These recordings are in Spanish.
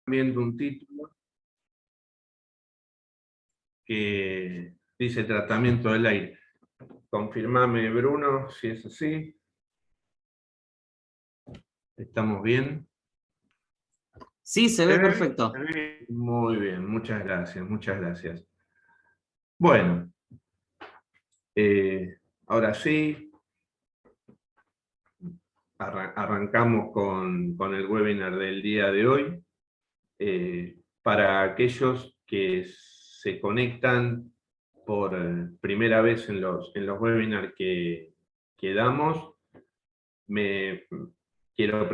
viendo un título que dice tratamiento del aire. Confirmame, Bruno, si es así. ¿Estamos bien? Sí, se ve perfecto. Muy bien, muchas gracias, muchas gracias. Bueno, ahora sí, arrancamos con el webinar del día de hoy. Para aquellos que se conectan por primera vez en los webinars que damos, me quiero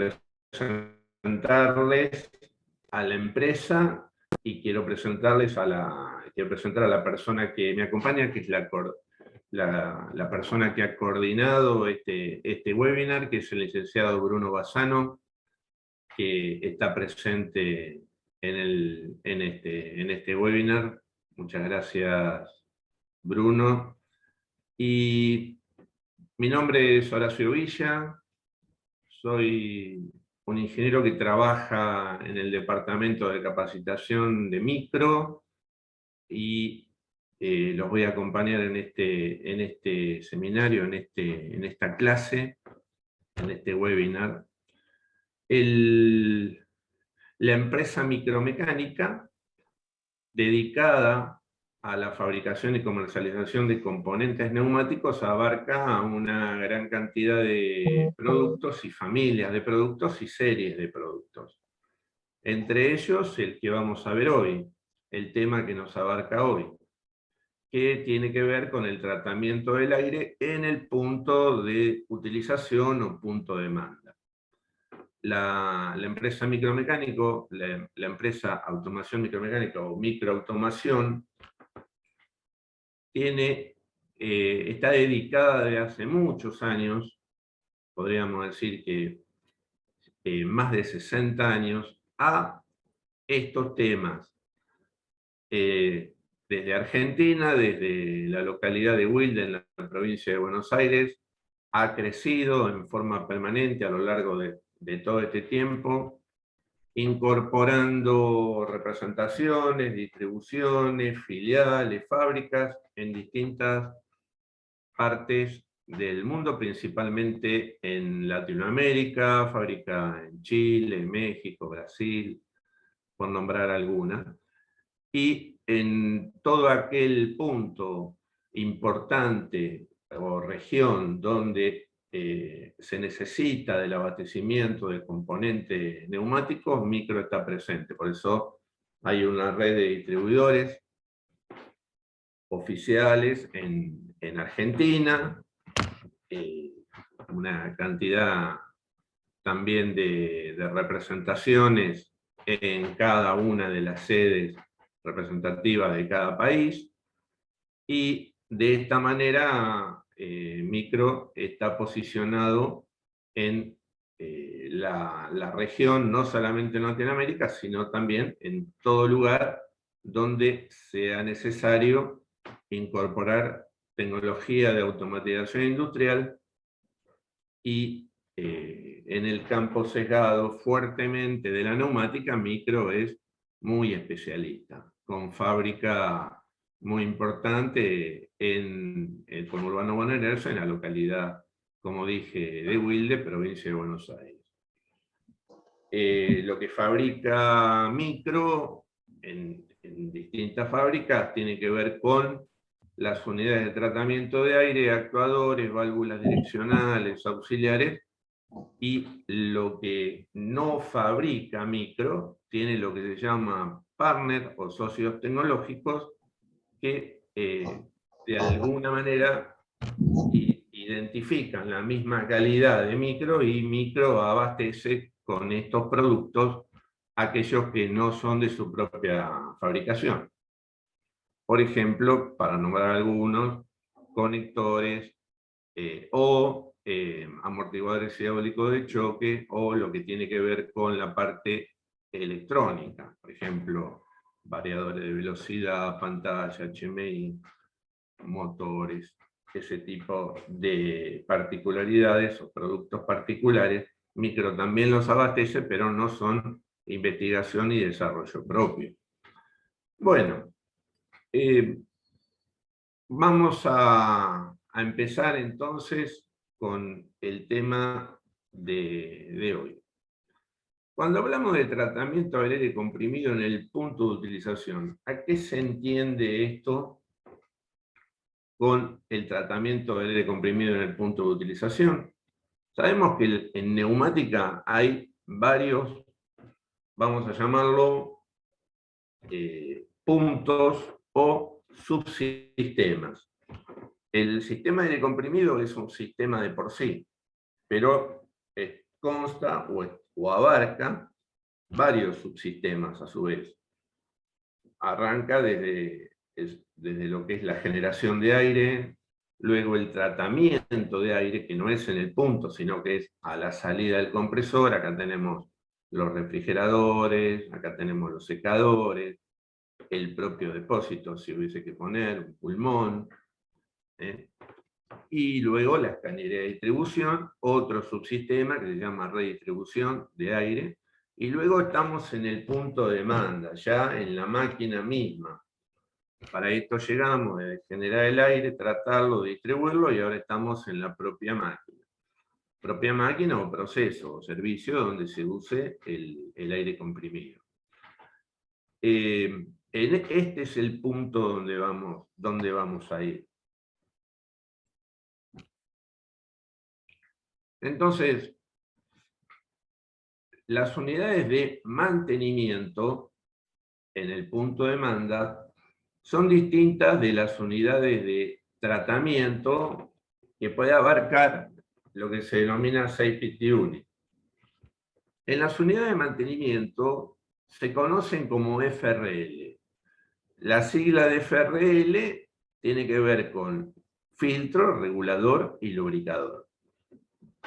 presentarles a la empresa y quiero presentar a la persona que me acompaña, que es la persona que ha coordinado este webinar, que es el licenciado Bruno Bassano, que está presente en este webinar. Muchas gracias, Bruno. Y mi nombre es Horacio Villa, soy un ingeniero que trabaja en el departamento de capacitación de micro y los voy a acompañar en este seminario, en esta clase, en este webinar. La empresa Micromecánica, dedicada a la fabricación y comercialización de componentes neumáticos, abarca una gran cantidad de productos y familias de productos y series de productos. Entre ellos, el que vamos a ver hoy, el tema que nos abarca hoy, que tiene que ver con el tratamiento del aire en el punto de utilización o punto de manda. La empresa Micromecánico, la empresa Automación Micromecánica o Microautomación, está dedicada desde hace muchos años, podríamos decir que más de 60 años, a estos temas. Desde Argentina, desde la localidad de Wilde, en la provincia de Buenos Aires, ha crecido en forma permanente a lo largo de todo este tiempo, incorporando representaciones, distribuciones, filiales, fábricas en distintas partes del mundo, principalmente en Latinoamérica, fábrica en Chile, México, Brasil, por nombrar algunas. Y en todo aquel punto importante o región donde se necesita del abastecimiento de componentes neumáticos, Micro está presente. Por eso hay una red de distribuidores oficiales en Argentina, una cantidad también de representaciones en cada una de las sedes representativas de cada país, y de esta manera Micro está posicionado en la región, no solamente en Latinoamérica, sino también en todo lugar donde sea necesario incorporar tecnología de automatización industrial, y en el campo sesgado fuertemente de la neumática, Micro es muy especialista, con fábrica muy importante en el conurbano bonaerense, en la localidad, como dije, de Wilde, provincia de Buenos Aires. Lo que fabrica Micro en distintas fábricas tiene que ver con las unidades de tratamiento de aire, actuadores, válvulas direccionales, auxiliares, y lo que no fabrica Micro tiene lo que se llama partner o socios tecnológicos que de alguna manera identifican la misma calidad de Micro, y Micro abastece con estos productos aquellos que no son de su propia fabricación. Por ejemplo, para nombrar algunos, conectores o amortiguadores hidráulicos de choque, o lo que tiene que ver con la parte electrónica, por ejemplo, variadores de velocidad, pantalla, HMI, motores, ese tipo de particularidades o productos particulares. Micro también los abastece, pero no son investigación y desarrollo propio. Bueno, vamos a empezar entonces con el tema de hoy. Cuando hablamos de tratamiento del aire comprimido en el punto de utilización, ¿a qué se entiende esto con el tratamiento del aire comprimido en el punto de utilización? Sabemos que en neumática hay varios, vamos a llamarlo, puntos o subsistemas. El sistema de aire comprimido es un sistema de por sí, pero consta o abarca varios subsistemas a su vez. Arranca desde lo que es la generación de aire, luego el tratamiento de aire, que no es en el punto, sino que es a la salida del compresor. Acá tenemos los refrigeradores, acá tenemos los secadores, el propio depósito, si hubiese que poner, un pulmón, y luego la escanería de distribución, otro subsistema que se llama redistribución de aire, y luego estamos en el punto de demanda, ya en la máquina misma. Para esto llegamos de generar el aire, tratarlo, distribuirlo, y ahora estamos en la propia máquina. Propia máquina o proceso o servicio donde se use el aire comprimido. Este es el punto donde vamos a ir. Entonces, las unidades de mantenimiento en el punto de demanda son distintas de las unidades de tratamiento que puede abarcar lo que se denomina Safety Unit. En las unidades de mantenimiento se conocen como FRL. La sigla de FRL tiene que ver con filtro, regulador y lubricador.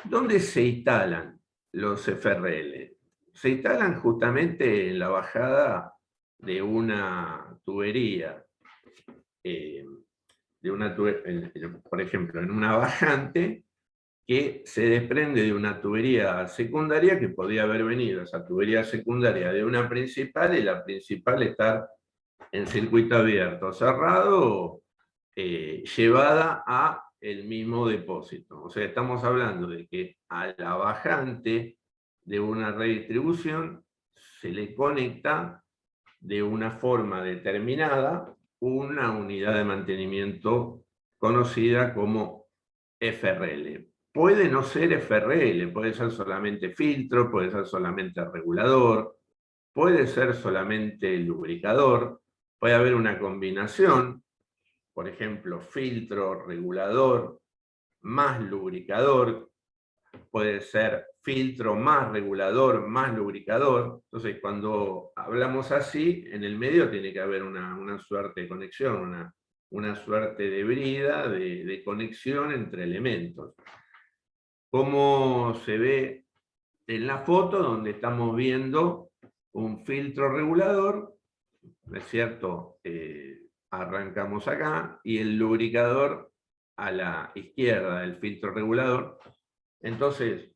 ¿Dónde se instalan los FRL? Se instalan justamente en la bajada de una tubería, por ejemplo, en una bajante que se desprende de una tubería secundaria que podría haber venido esa tubería secundaria de una principal, y la principal estar en circuito abierto, cerrado, llevada a el mismo depósito. O sea, estamos hablando de que a la bajante de una redistribución se le conecta de una forma determinada una unidad de mantenimiento conocida como FRL. Puede no ser FRL, puede ser solamente filtro, puede ser solamente regulador, puede ser solamente lubricador, puede haber una combinación, por ejemplo, filtro, regulador, más lubricador, puede ser filtro más regulador, más lubricador. Entonces, cuando hablamos así, en el medio tiene que haber una suerte de conexión, una suerte de brida, de conexión entre elementos. Como se ve en la foto, donde estamos viendo un filtro regulador, ¿no es cierto? Arrancamos acá, y el lubricador a la izquierda del filtro regulador. Entonces,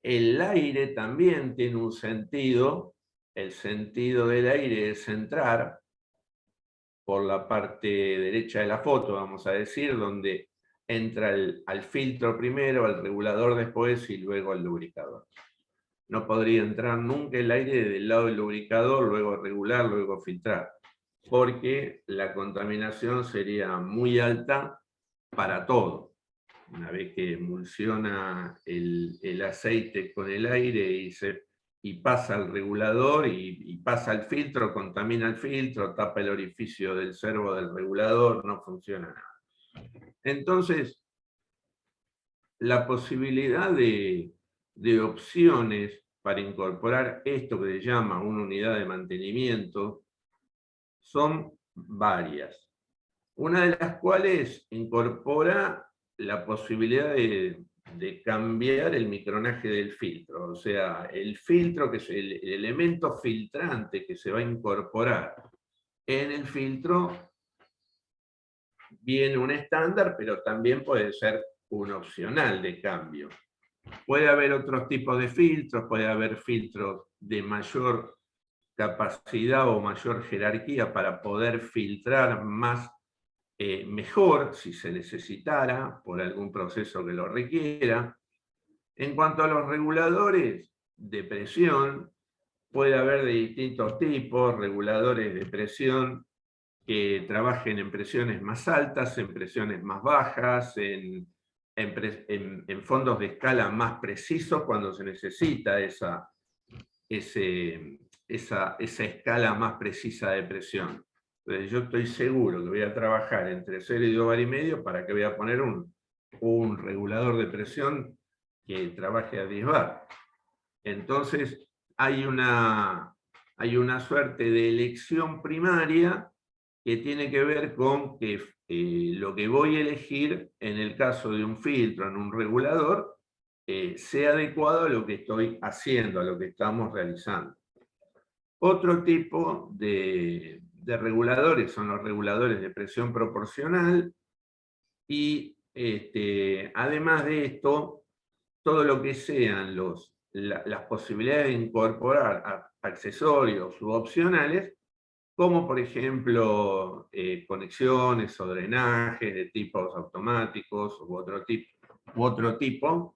el aire también tiene un sentido. El sentido del aire es entrar por la parte derecha de la foto, vamos a decir, donde entra al filtro primero, al regulador después y luego al lubricador. No podría entrar nunca el aire del lado del lubricador, luego regular, luego filtrar, porque la contaminación sería muy alta para todo. Una vez que emulsiona el aceite con el aire y pasa al regulador y pasa al filtro, contamina el filtro, tapa el orificio del servo del regulador, no funciona nada. Entonces, la posibilidad de opciones para incorporar esto que se llama una unidad de mantenimiento son varias. Una de las cuales incorpora la posibilidad de cambiar el micronaje del filtro. O sea, el filtro, que es el elemento filtrante que se va a incorporar en el filtro, viene un estándar, pero también puede ser un opcional de cambio. Puede haber otros tipos de filtros, puede haber filtros de mayor capacidad o mayor jerarquía para poder filtrar más mejor si se necesitara por algún proceso que lo requiera. En cuanto a los reguladores de presión, puede haber de distintos tipos, reguladores de presión que trabajen en presiones más altas, en presiones más bajas, en fondos de escala más precisos cuando se necesita esa escala más precisa de presión. Entonces yo estoy seguro que voy a trabajar entre 0 y 2 bar y medio para que voy a poner un regulador de presión que trabaje a 10 bar. Entonces hay una suerte de elección primaria que tiene que ver con que lo que voy a elegir en el caso de un filtro, en un regulador, sea adecuado a lo que estoy haciendo, a lo que estamos realizando. Otro tipo de reguladores son los reguladores de presión proporcional y además de esto, todo lo que sean las posibilidades de incorporar accesorios u opcionales, como por ejemplo conexiones o drenajes de tipos automáticos u otro tipo,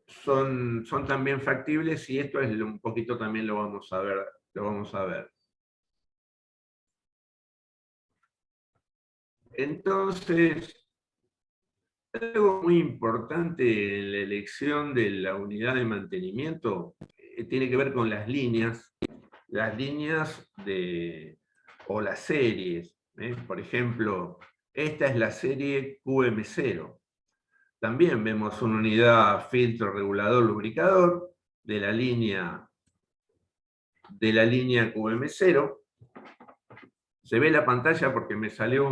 son también factibles, y esto es un poquito también lo vamos a ver. Entonces, algo muy importante en la elección de la unidad de mantenimiento tiene que ver con las líneas o las series. Por ejemplo, esta es la serie QM0. También vemos una unidad filtro regulador lubricador de la línea QM0. Se ve la pantalla porque me salió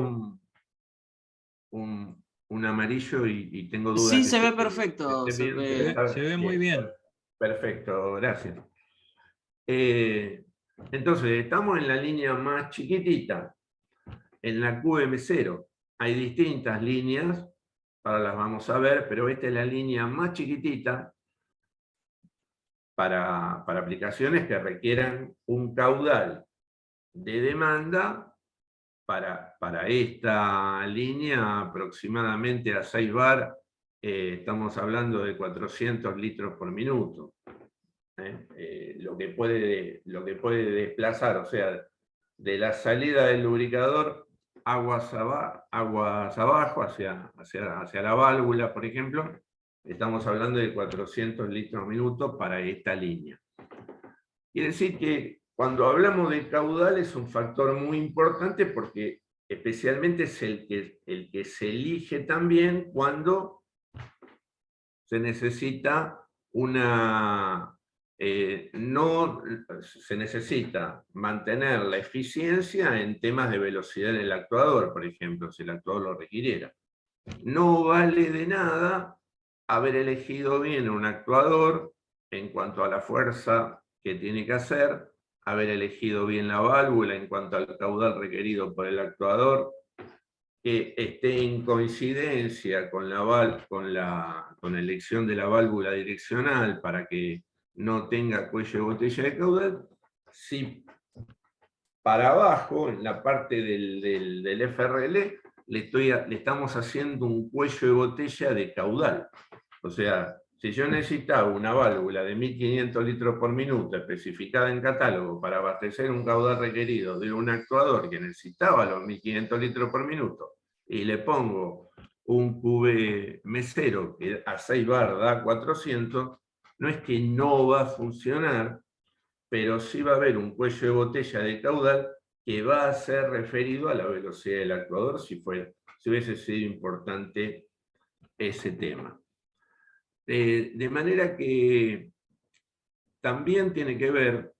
un amarillo y tengo dudas. Sí, se ve perfecto. Se ve muy bien. Perfecto, gracias. Entonces, estamos en la línea más chiquitita, en la QM0. Hay distintas líneas, ahora las vamos a ver, pero esta es la línea más chiquitita para aplicaciones que requieran un caudal de demanda para esta línea aproximadamente a 6 bar, estamos hablando de 400 litros por minuto. Lo que puede desplazar, o sea, de la salida del lubricador aguas abajo hacia la válvula, por ejemplo, estamos hablando de 400 litros minuto para esta línea. Quiere decir que cuando hablamos de caudal es un factor muy importante, porque especialmente es el que se elige también cuando se necesita no se necesita mantener la eficiencia en temas de velocidad en el actuador, por ejemplo, si el actuador lo requiriera. No vale de nada haber elegido bien un actuador en cuanto a la fuerza que tiene que hacer, haber elegido bien la válvula en cuanto al caudal requerido por el actuador, que esté en coincidencia con la elección de la válvula direccional para que no tenga cuello de botella de caudal. Si para abajo, en la parte del FRL, le estamos haciendo un cuello de botella de caudal. O sea, si yo necesitaba una válvula de 1500 litros por minuto especificada en catálogo para abastecer un caudal requerido de un actuador que necesitaba los 1500 litros por minuto, y le pongo un QM0 que a 6 bar da 400, no es que no va a funcionar, pero sí va a haber un cuello de botella de caudal que va a ser referido a la velocidad del actuador, si hubiese sido importante ese tema. De manera que también tiene que ver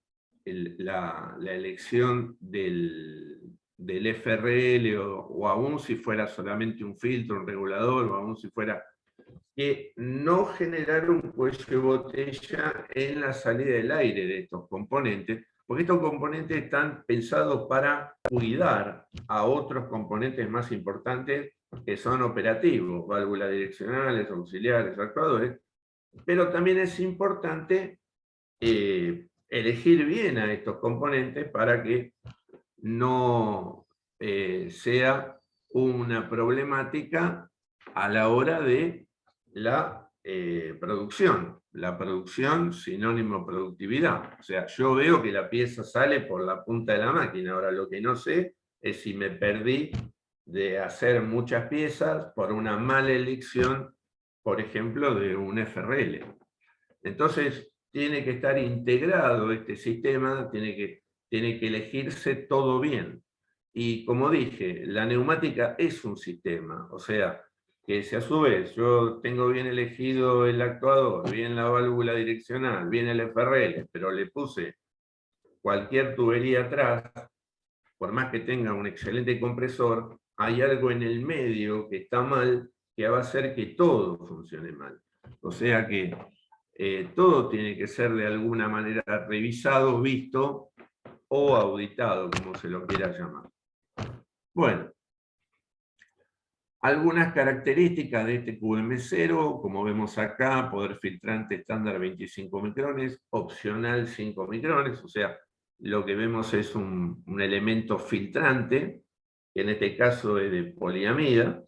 la elección del FRL, o aún si fuera solamente un filtro, un regulador, o aún si fuera que no generar un cuello de botella en la salida del aire de estos componentes, porque estos componentes están pensados para cuidar a otros componentes más importantes, que son operativos, válvulas direccionales, auxiliares, actuadores, pero también es importante elegir bien a estos componentes para que no sea una problemática a la hora de la producción. La producción sinónimo productividad. O sea, yo veo que la pieza sale por la punta de la máquina. Ahora lo que no sé es si me perdí de hacer muchas piezas por una mala elección, por ejemplo, de un FRL. Entonces, tiene que estar integrado este sistema, tiene que elegirse todo bien. Y como dije, la neumática es un sistema, o sea, que si a su vez yo tengo bien elegido el actuador, bien la válvula direccional, bien el FRL, pero le puse cualquier tubería atrás, por más que tenga un excelente compresor, hay algo en el medio que está mal, que va a hacer que todo funcione mal. O sea que todo tiene que ser de alguna manera revisado, visto o auditado, como se lo quiera llamar. Bueno, algunas características de este QM0, como vemos acá, poder filtrante estándar 25 micrones, opcional 5 micrones, o sea, lo que vemos es un elemento filtrante, que en este caso es de poliamida,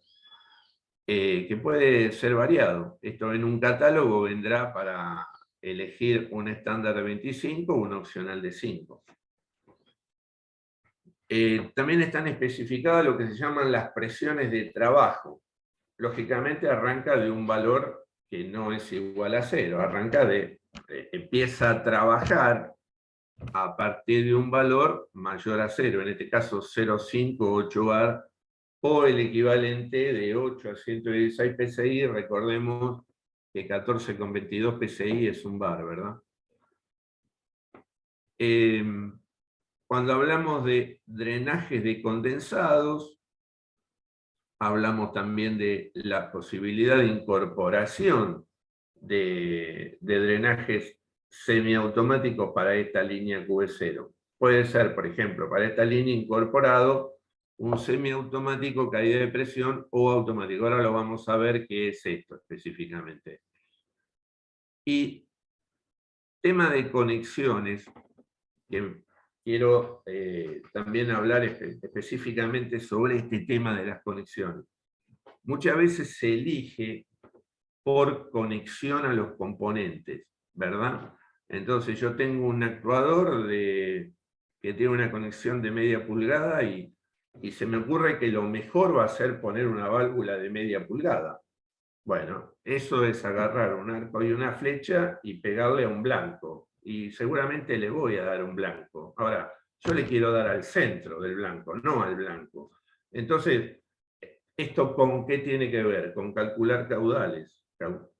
que puede ser variado. Esto en un catálogo vendrá para elegir un estándar de 25 o un opcional de 5. También están especificadas lo que se llaman las presiones de trabajo. Lógicamente arranca de un valor que no es igual a 0, empieza a trabajar a partir de un valor mayor a 0, en este caso 0,5 o 8 bar, o el equivalente de 8 a 116 PSI, recordemos que 14,22 PSI es un bar, ¿verdad? Cuando hablamos de drenajes de condensados, hablamos también de la posibilidad de incorporación de drenajes semiautomáticos para esta línea QE0. Puede ser, por ejemplo, para esta línea incorporado un semiautomático, caída de presión o automático. Ahora lo vamos a ver qué es esto específicamente. Y tema de conexiones, que quiero también hablar específicamente sobre este tema de las conexiones. Muchas veces se elige por conexión a los componentes, ¿verdad? Entonces yo tengo un actuador que tiene una conexión de media pulgada y se me ocurre que lo mejor va a ser poner una válvula de media pulgada. Bueno, eso es agarrar un arco y una flecha y pegarle a un blanco. Y seguramente le voy a dar un blanco. Ahora, yo le quiero dar al centro del blanco, no al blanco. Entonces, ¿esto con qué tiene que ver? Con calcular caudales.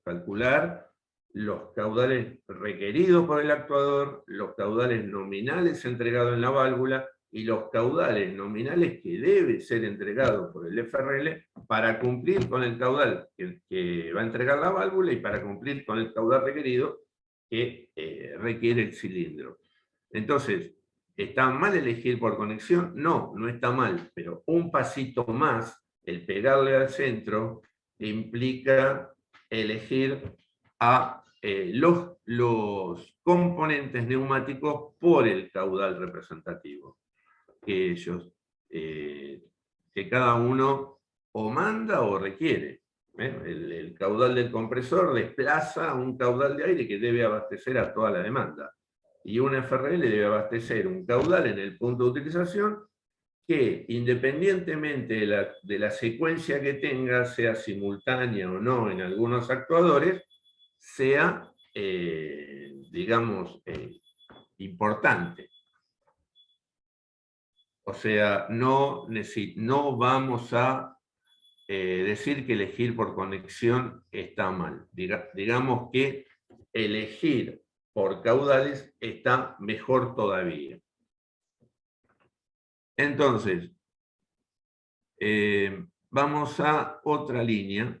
Calcular los caudales requeridos por el actuador, los caudales nominales entregados en la válvula y los caudales nominales que debe ser entregado por el FRL para cumplir con el caudal que va a entregar la válvula y para cumplir con el caudal requerido que requiere el cilindro. Entonces, ¿está mal elegir por conexión? No, no está mal, pero un pasito más, el pegarle al centro, implica elegir a los componentes neumáticos por el caudal representativo que ellos, que cada uno o manda o requiere. El caudal del compresor desplaza un caudal de aire que debe abastecer a toda la demanda. Y un FRL debe abastecer un caudal en el punto de utilización que, independientemente de la secuencia que tenga, sea simultánea o no en algunos actuadores, sea, digamos, importante. O sea, no vamos a decir que elegir por conexión está mal. Digamos que elegir por caudales está mejor todavía. Entonces, vamos a otra línea.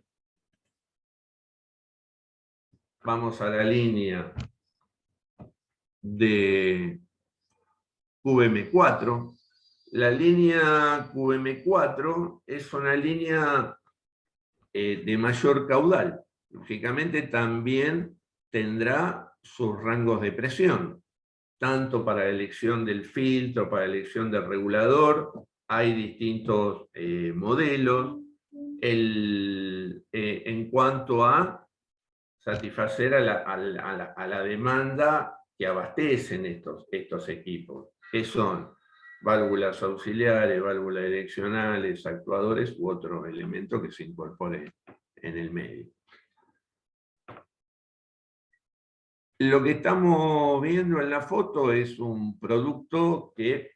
Vamos a la línea de QM4. La línea QM4 es una línea de mayor caudal. Lógicamente también tendrá sus rangos de presión, tanto para la elección del filtro, para la elección del regulador. Hay distintos modelos. En cuanto a satisfacer a la demanda que abastecen estos equipos, que son válvulas auxiliares, válvulas direccionales, actuadores u otro elemento que se incorpore en el medio. Lo que estamos viendo en la foto es un producto que,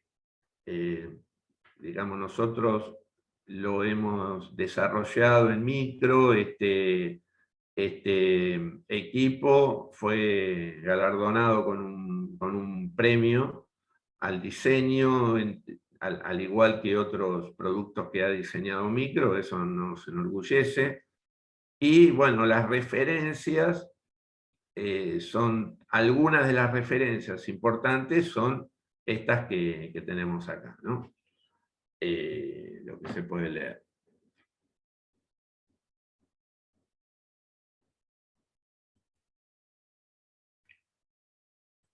digamos, nosotros lo hemos desarrollado en micro. Este equipo fue galardonado con un premio al diseño, al igual que otros productos que ha diseñado micro. Eso nos enorgullece. Y bueno, las referencias son, algunas de las referencias importantes son estas que tenemos acá, ¿no? Lo que se puede leer.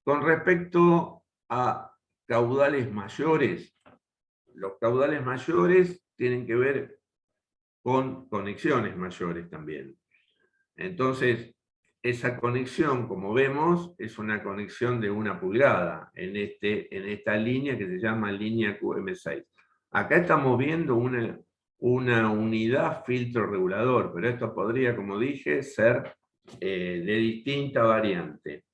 Con respecto a caudales mayores, los caudales mayores tienen que ver con conexiones mayores también. Entonces, esa conexión, como vemos, es una conexión de 1 pulgada en esta línea que se llama línea QM6. Acá estamos viendo una unidad filtro regulador, pero esto podría, como dije, ser de distinta variante.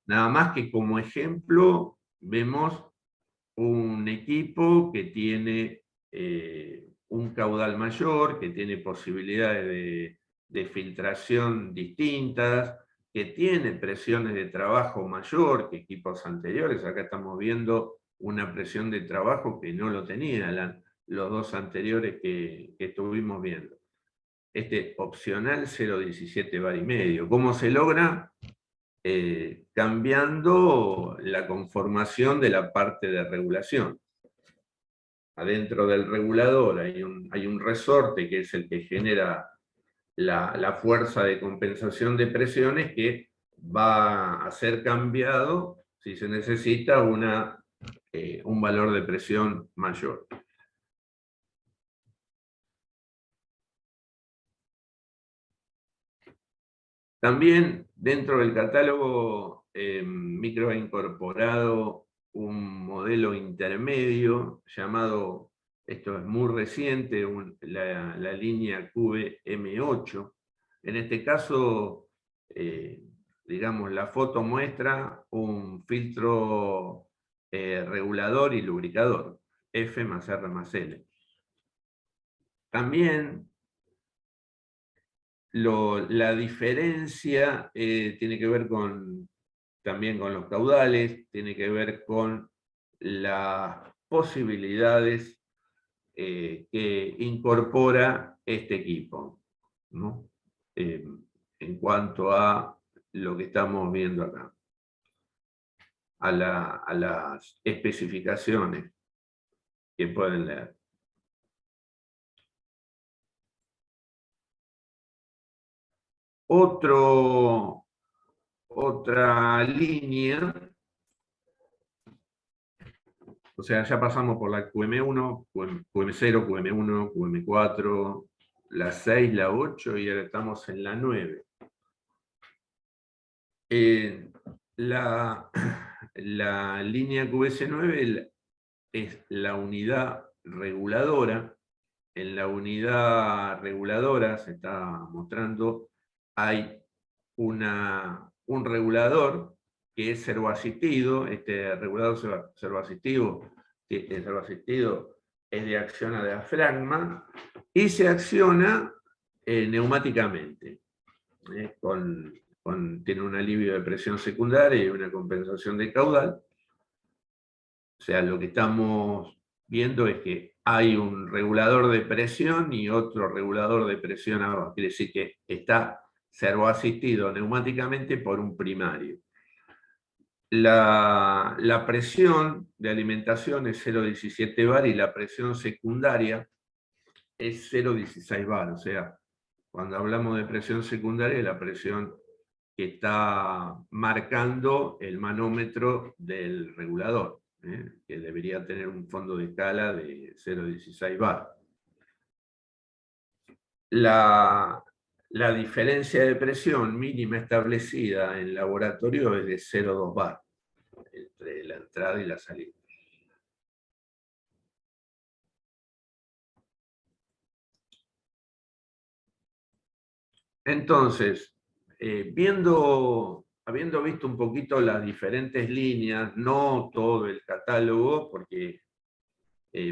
Nada más que como ejemplo vemos un equipo que tiene un caudal mayor, que tiene posibilidades de filtración distintas, que tiene presiones de trabajo mayor que equipos anteriores. Acá estamos viendo una presión de trabajo que no lo tenían los dos anteriores que estuvimos viendo. Este opcional 0,17 bar y medio. ¿Cómo se logra? Cambiando la conformación de la parte de regulación. Adentro del regulador hay un resorte que es el que genera la fuerza de compensación de presiones, que va a ser cambiado si se necesita un valor de presión mayor. También dentro del catálogo micro ha incorporado un modelo intermedio llamado, esto es muy reciente, la línea QM8. En este caso, digamos, la foto muestra un filtro regulador y lubricador, F más R más L. También la diferencia tiene que ver también con los caudales, tiene que ver con las posibilidades que incorpora este equipo, ¿no? En cuanto a lo que estamos viendo acá, a las especificaciones que pueden leer. Otra línea, o sea, ya pasamos por la QM1, QM0, QM1, QM4, la 6, la 8 y ahora estamos en la 9. La línea QS9 es la unidad reguladora. En la unidad reguladora se está mostrando, hay un regulador que es servoasistido. Este regulador servoasistido es de acción a diafragma y se acciona neumáticamente. Tiene un alivio de presión secundaria y una compensación de caudal. O sea, lo que estamos viendo es que hay un regulador de presión y otro regulador de presión abajo. Quiere decir que está servoasistido neumáticamente por un primario. La presión de alimentación es 0,17 bar y la presión secundaria es 0,16 bar. O sea, Cuando hablamos de presión secundaria, es la presión que está marcando el manómetro del regulador, que debería tener un fondo de escala de 0,16 bar. La diferencia de presión mínima establecida en laboratorio es de 0,2 bar, entre la entrada y la salida. Entonces, habiendo visto un poquito las diferentes líneas, no todo el catálogo, porque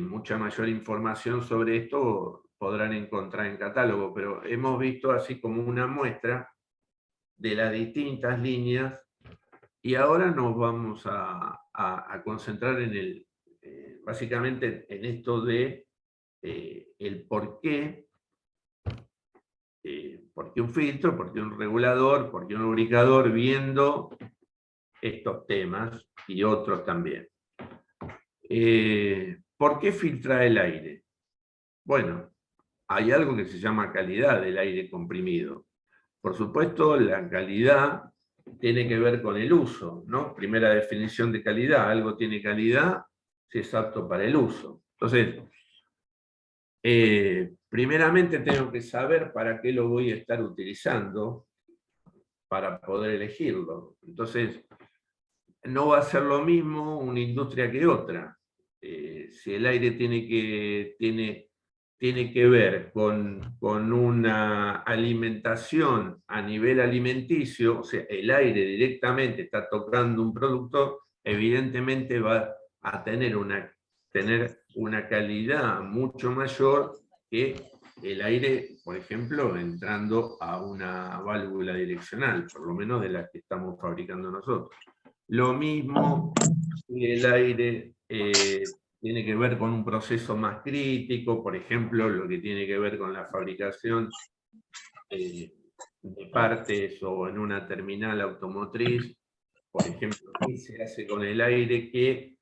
mucha mayor información sobre esto podrán encontrar en catálogo, pero hemos visto así como una muestra de las distintas líneas y ahora nos vamos a concentrar en básicamente en esto de el por qué un filtro, por qué un regulador, por qué un lubricador, viendo estos temas y otros también. ¿Por qué filtra el aire? Bueno, hay algo que se llama calidad del aire comprimido. Por supuesto, la calidad tiene que ver con el uso, ¿no? Primera definición de calidad, algo tiene calidad si es apto para el uso. Entonces, primeramente tengo que saber para qué lo voy a estar utilizando para poder elegirlo. Entonces, no va a ser lo mismo una industria que otra. Si el aire tiene que ver con una alimentación a nivel alimenticio, o sea, el aire directamente está tocando un producto, evidentemente va a tener una calidad mucho mayor que el aire, por ejemplo, entrando a una válvula direccional, por lo menos de las que estamos fabricando nosotros. Lo mismo si el aire tiene que ver con un proceso más crítico, por ejemplo, lo que tiene que ver con la fabricación de partes o en una terminal automotriz, por ejemplo, ¿qué se hace con el aire que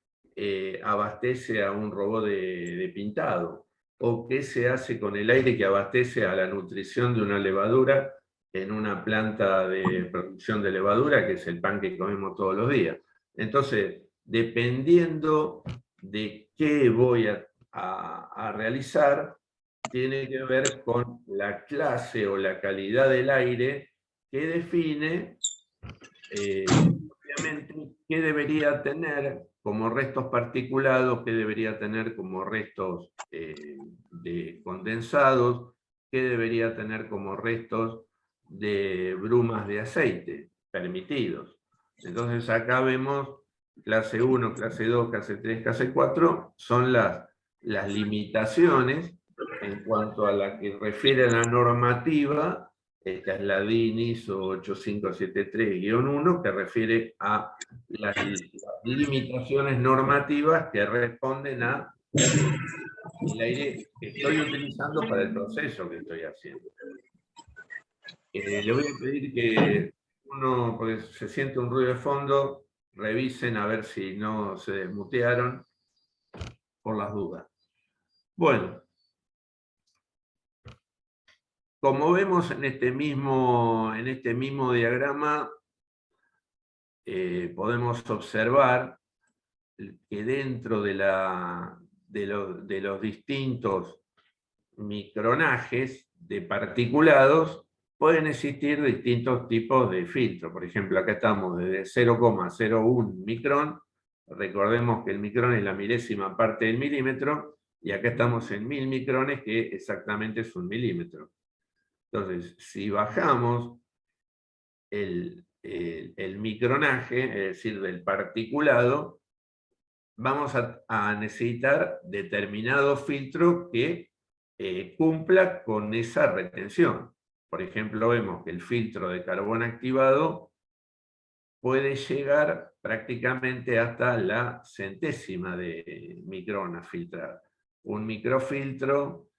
abastece a un robot de pintado? ¿O qué se hace con el aire que abastece a la nutrición de una levadura en una planta de producción de levadura, que es el pan que comemos todos los días? Entonces, dependiendo de qué voy a realizar, tiene que ver con la clase o la calidad del aire que define obviamente qué debería tener como restos particulados, qué debería tener como restos de condensados, qué debería tener como restos de brumas de aceite permitidos. Entonces acá vemos clase 1, clase 2, clase 3, clase 4, son las limitaciones en cuanto a la que refiere la normativa. Esta es la DIN ISO 8573-1, que refiere a las limitaciones normativas que responden a el aire que estoy utilizando para el proceso que estoy haciendo. Le voy a pedir que porque se siente un ruido de fondo, revisen a ver si no se desmutearon por las dudas. Bueno, como vemos en este mismo diagrama, podemos observar que dentro de los distintos micronajes de particulados pueden existir distintos tipos de filtro. Por ejemplo, acá estamos desde 0,01 micrón. Recordemos que el micrón es la milésima parte del milímetro, y acá estamos en 1000 micrones, que exactamente es 1 milímetro. Entonces, si bajamos el micronaje, es decir, del particulado, vamos a necesitar determinado filtro que cumpla con esa retención. Por ejemplo, vemos que el filtro de carbón activado puede llegar prácticamente hasta la centésima de micrón a filtrar. Un microfiltro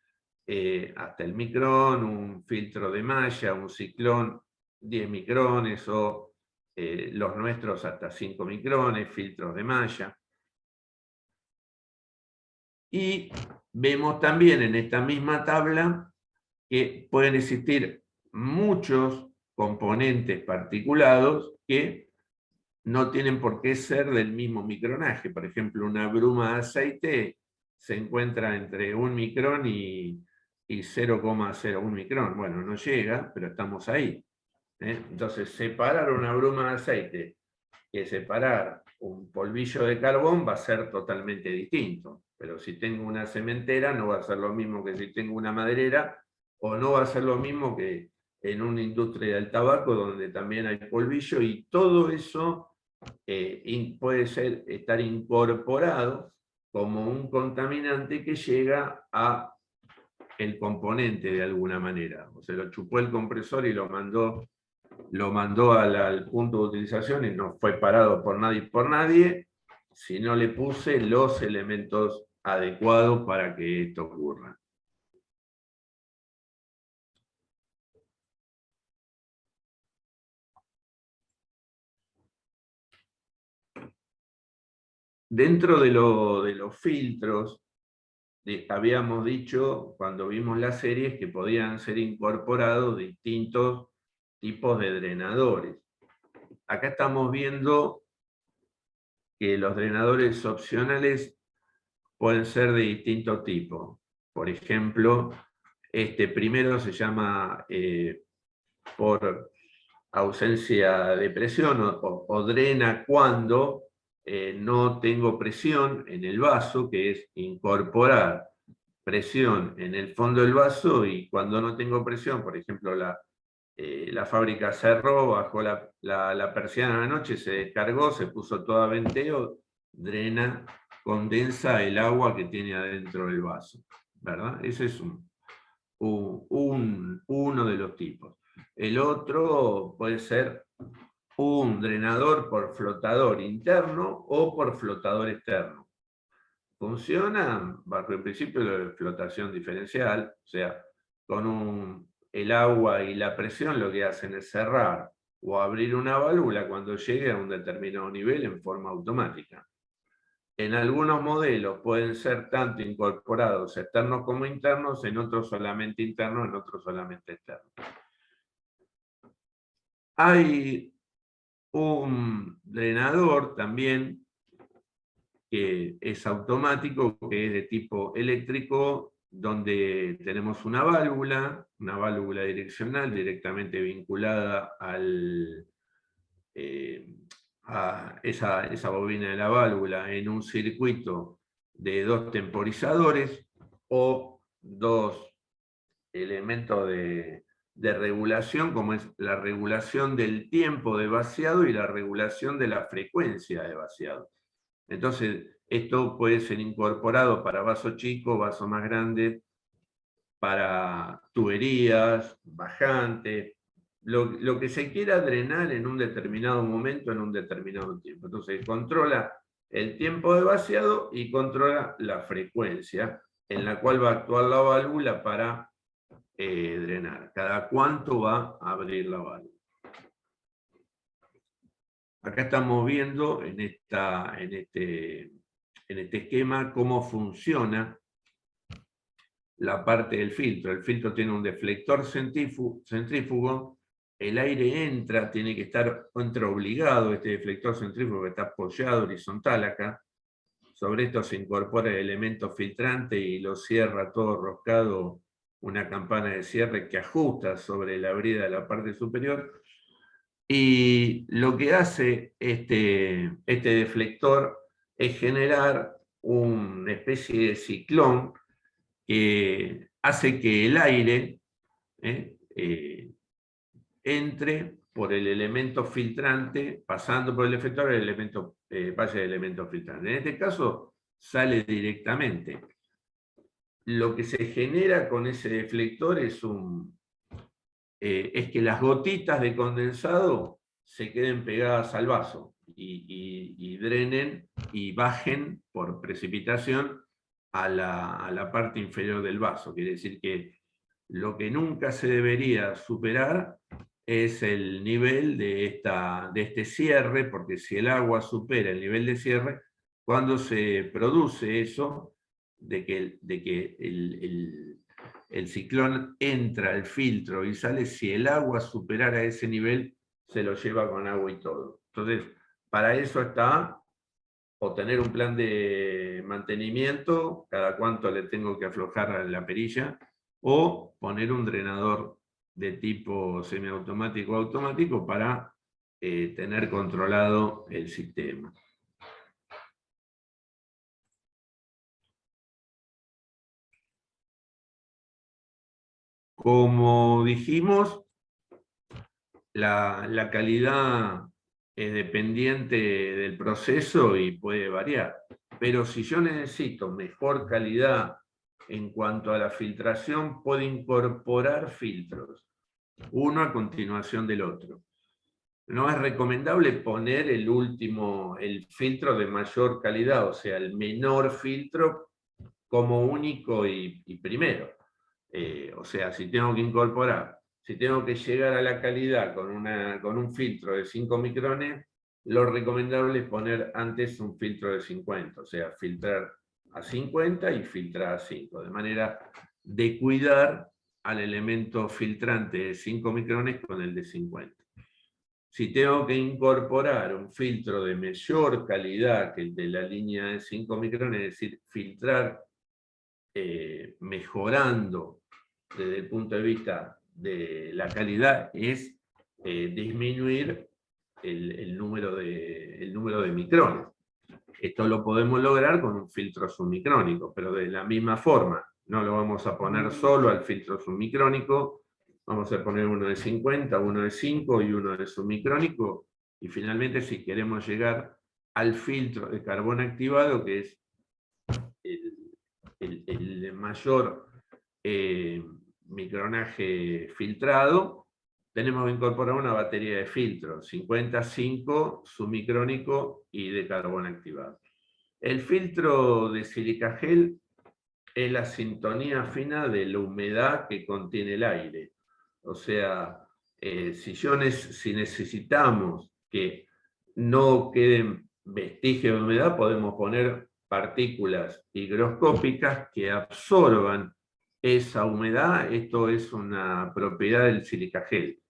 hasta el micrón, un filtro de malla, un ciclón 10 micrones, o los nuestros hasta 5 micrones, filtros de malla. Y vemos también en esta misma tabla que pueden existir muchos componentes particulados que no tienen por qué ser del mismo micronaje. Por ejemplo, una bruma de aceite se encuentra entre 1 micrón y 0,01 micrón. Bueno, no llega, pero estamos ahí. Entonces, separar una bruma de aceite que separar un polvillo de carbón va a ser totalmente distinto. Pero si tengo una cementera, no va a ser lo mismo que si tengo una maderera, o no va a ser lo mismo que en una industria del tabaco, donde también hay polvillo, y todo eso puede estar incorporado como un contaminante que llega a el componente de alguna manera. O sea, lo chupó el compresor y lo mandó al punto de utilización y no fue parado por nadie, si no le puse los elementos adecuados para que esto ocurra. Dentro de los filtros, habíamos dicho cuando vimos las series que podían ser incorporados distintos tipos de drenadores. Acá estamos viendo que los drenadores opcionales pueden ser de distinto tipo. Por ejemplo, este primero se llama por ausencia de presión o drena cuando no tengo presión en el vaso, que es incorporar presión en el fondo del vaso, y cuando no tengo presión, por ejemplo, la fábrica cerró, bajó la persiana a la noche, se descargó, se puso todo a venteo, drena, condensa el agua que tiene adentro del vaso, ¿verdad? Ese es uno de los tipos. El otro puede ser un drenador por flotador interno o por flotador externo. Funciona bajo el principio de flotación diferencial, o sea, con el agua y la presión lo que hacen es cerrar o abrir una válvula cuando llegue a un determinado nivel en forma automática. En algunos modelos pueden ser tanto incorporados externos como internos, en otros solamente internos, en otros solamente externos. Hay un drenador también que es automático, que es de tipo eléctrico, donde tenemos una válvula direccional directamente vinculada a esa bobina de la válvula en un circuito de 2 temporizadores o 2 elementos de regulación, como es la regulación del tiempo de vaciado y la regulación de la frecuencia de vaciado. Entonces, esto puede ser incorporado para vaso chico, vaso más grande, para tuberías, bajantes, lo que se quiera drenar en un determinado momento, en un determinado tiempo. Entonces, controla el tiempo de vaciado y controla la frecuencia en la cual va a actuar la válvula para drenar. Cada cuánto va a abrir la válvula. Acá estamos viendo en este esquema cómo funciona la parte del filtro. El filtro tiene un deflector centrífugo, el aire entra, tiene que estar obligado, este deflector centrífugo que está apoyado horizontal acá. Sobre esto se incorpora el elemento filtrante y lo cierra todo roscado, una campana de cierre que ajusta sobre la brida de la parte superior. Y lo que hace este deflector es generar una especie de ciclón que hace que el aire entre por el elemento filtrante, pasando por el deflector, el elemento pasa el elemento filtrante. En este caso, sale directamente. Lo que se genera con ese deflector es que las gotitas de condensado se queden pegadas al vaso y drenen y bajen por precipitación a la parte inferior del vaso. Quiere decir que lo que nunca se debería superar es el nivel de este cierre, porque si el agua supera el nivel de cierre, cuando se produce eso, de que el ciclón entra al filtro y sale, si el agua superara ese nivel, se lo lleva con agua y todo. Entonces, para eso está, o tener un plan de mantenimiento, cada cuánto le tengo que aflojar a la perilla, o poner un drenador de tipo semiautomático o automático para tener controlado el sistema. Como dijimos, la calidad es dependiente del proceso y puede variar. Pero si yo necesito mejor calidad en cuanto a la filtración, puedo incorporar filtros, uno a continuación del otro. No es recomendable poner el filtro de mayor calidad, o sea, el menor filtro como único y primero. O sea, si tengo que incorporar, si tengo que llegar a la calidad con un filtro de 5 micrones, lo recomendable es poner antes un filtro de 50, o sea, filtrar a 50 y filtrar a 5, de manera de cuidar al elemento filtrante de 5 micrones con el de 50. Si tengo que incorporar un filtro de mayor calidad que el de la línea de 5 micrones, es decir, filtrar mejorando desde el punto de vista de la calidad, es disminuir el número de micrones. Esto lo podemos lograr con un filtro submicrónico, pero de la misma forma, no lo vamos a poner solo al filtro submicrónico, vamos a poner uno de 50, uno de 5 y uno de submicrónico, y finalmente si queremos llegar al filtro de carbón activado, que es el mayor micronaje filtrado, tenemos que incorporar una batería de filtros, 55, submicrónico y de carbón activado. El filtro de silica gel es la sintonía fina de la humedad que contiene el aire. O sea, si necesitamos que no queden vestigios de humedad, podemos poner partículas higroscópicas que absorban esa humedad. Esto es una propiedad del silica gel.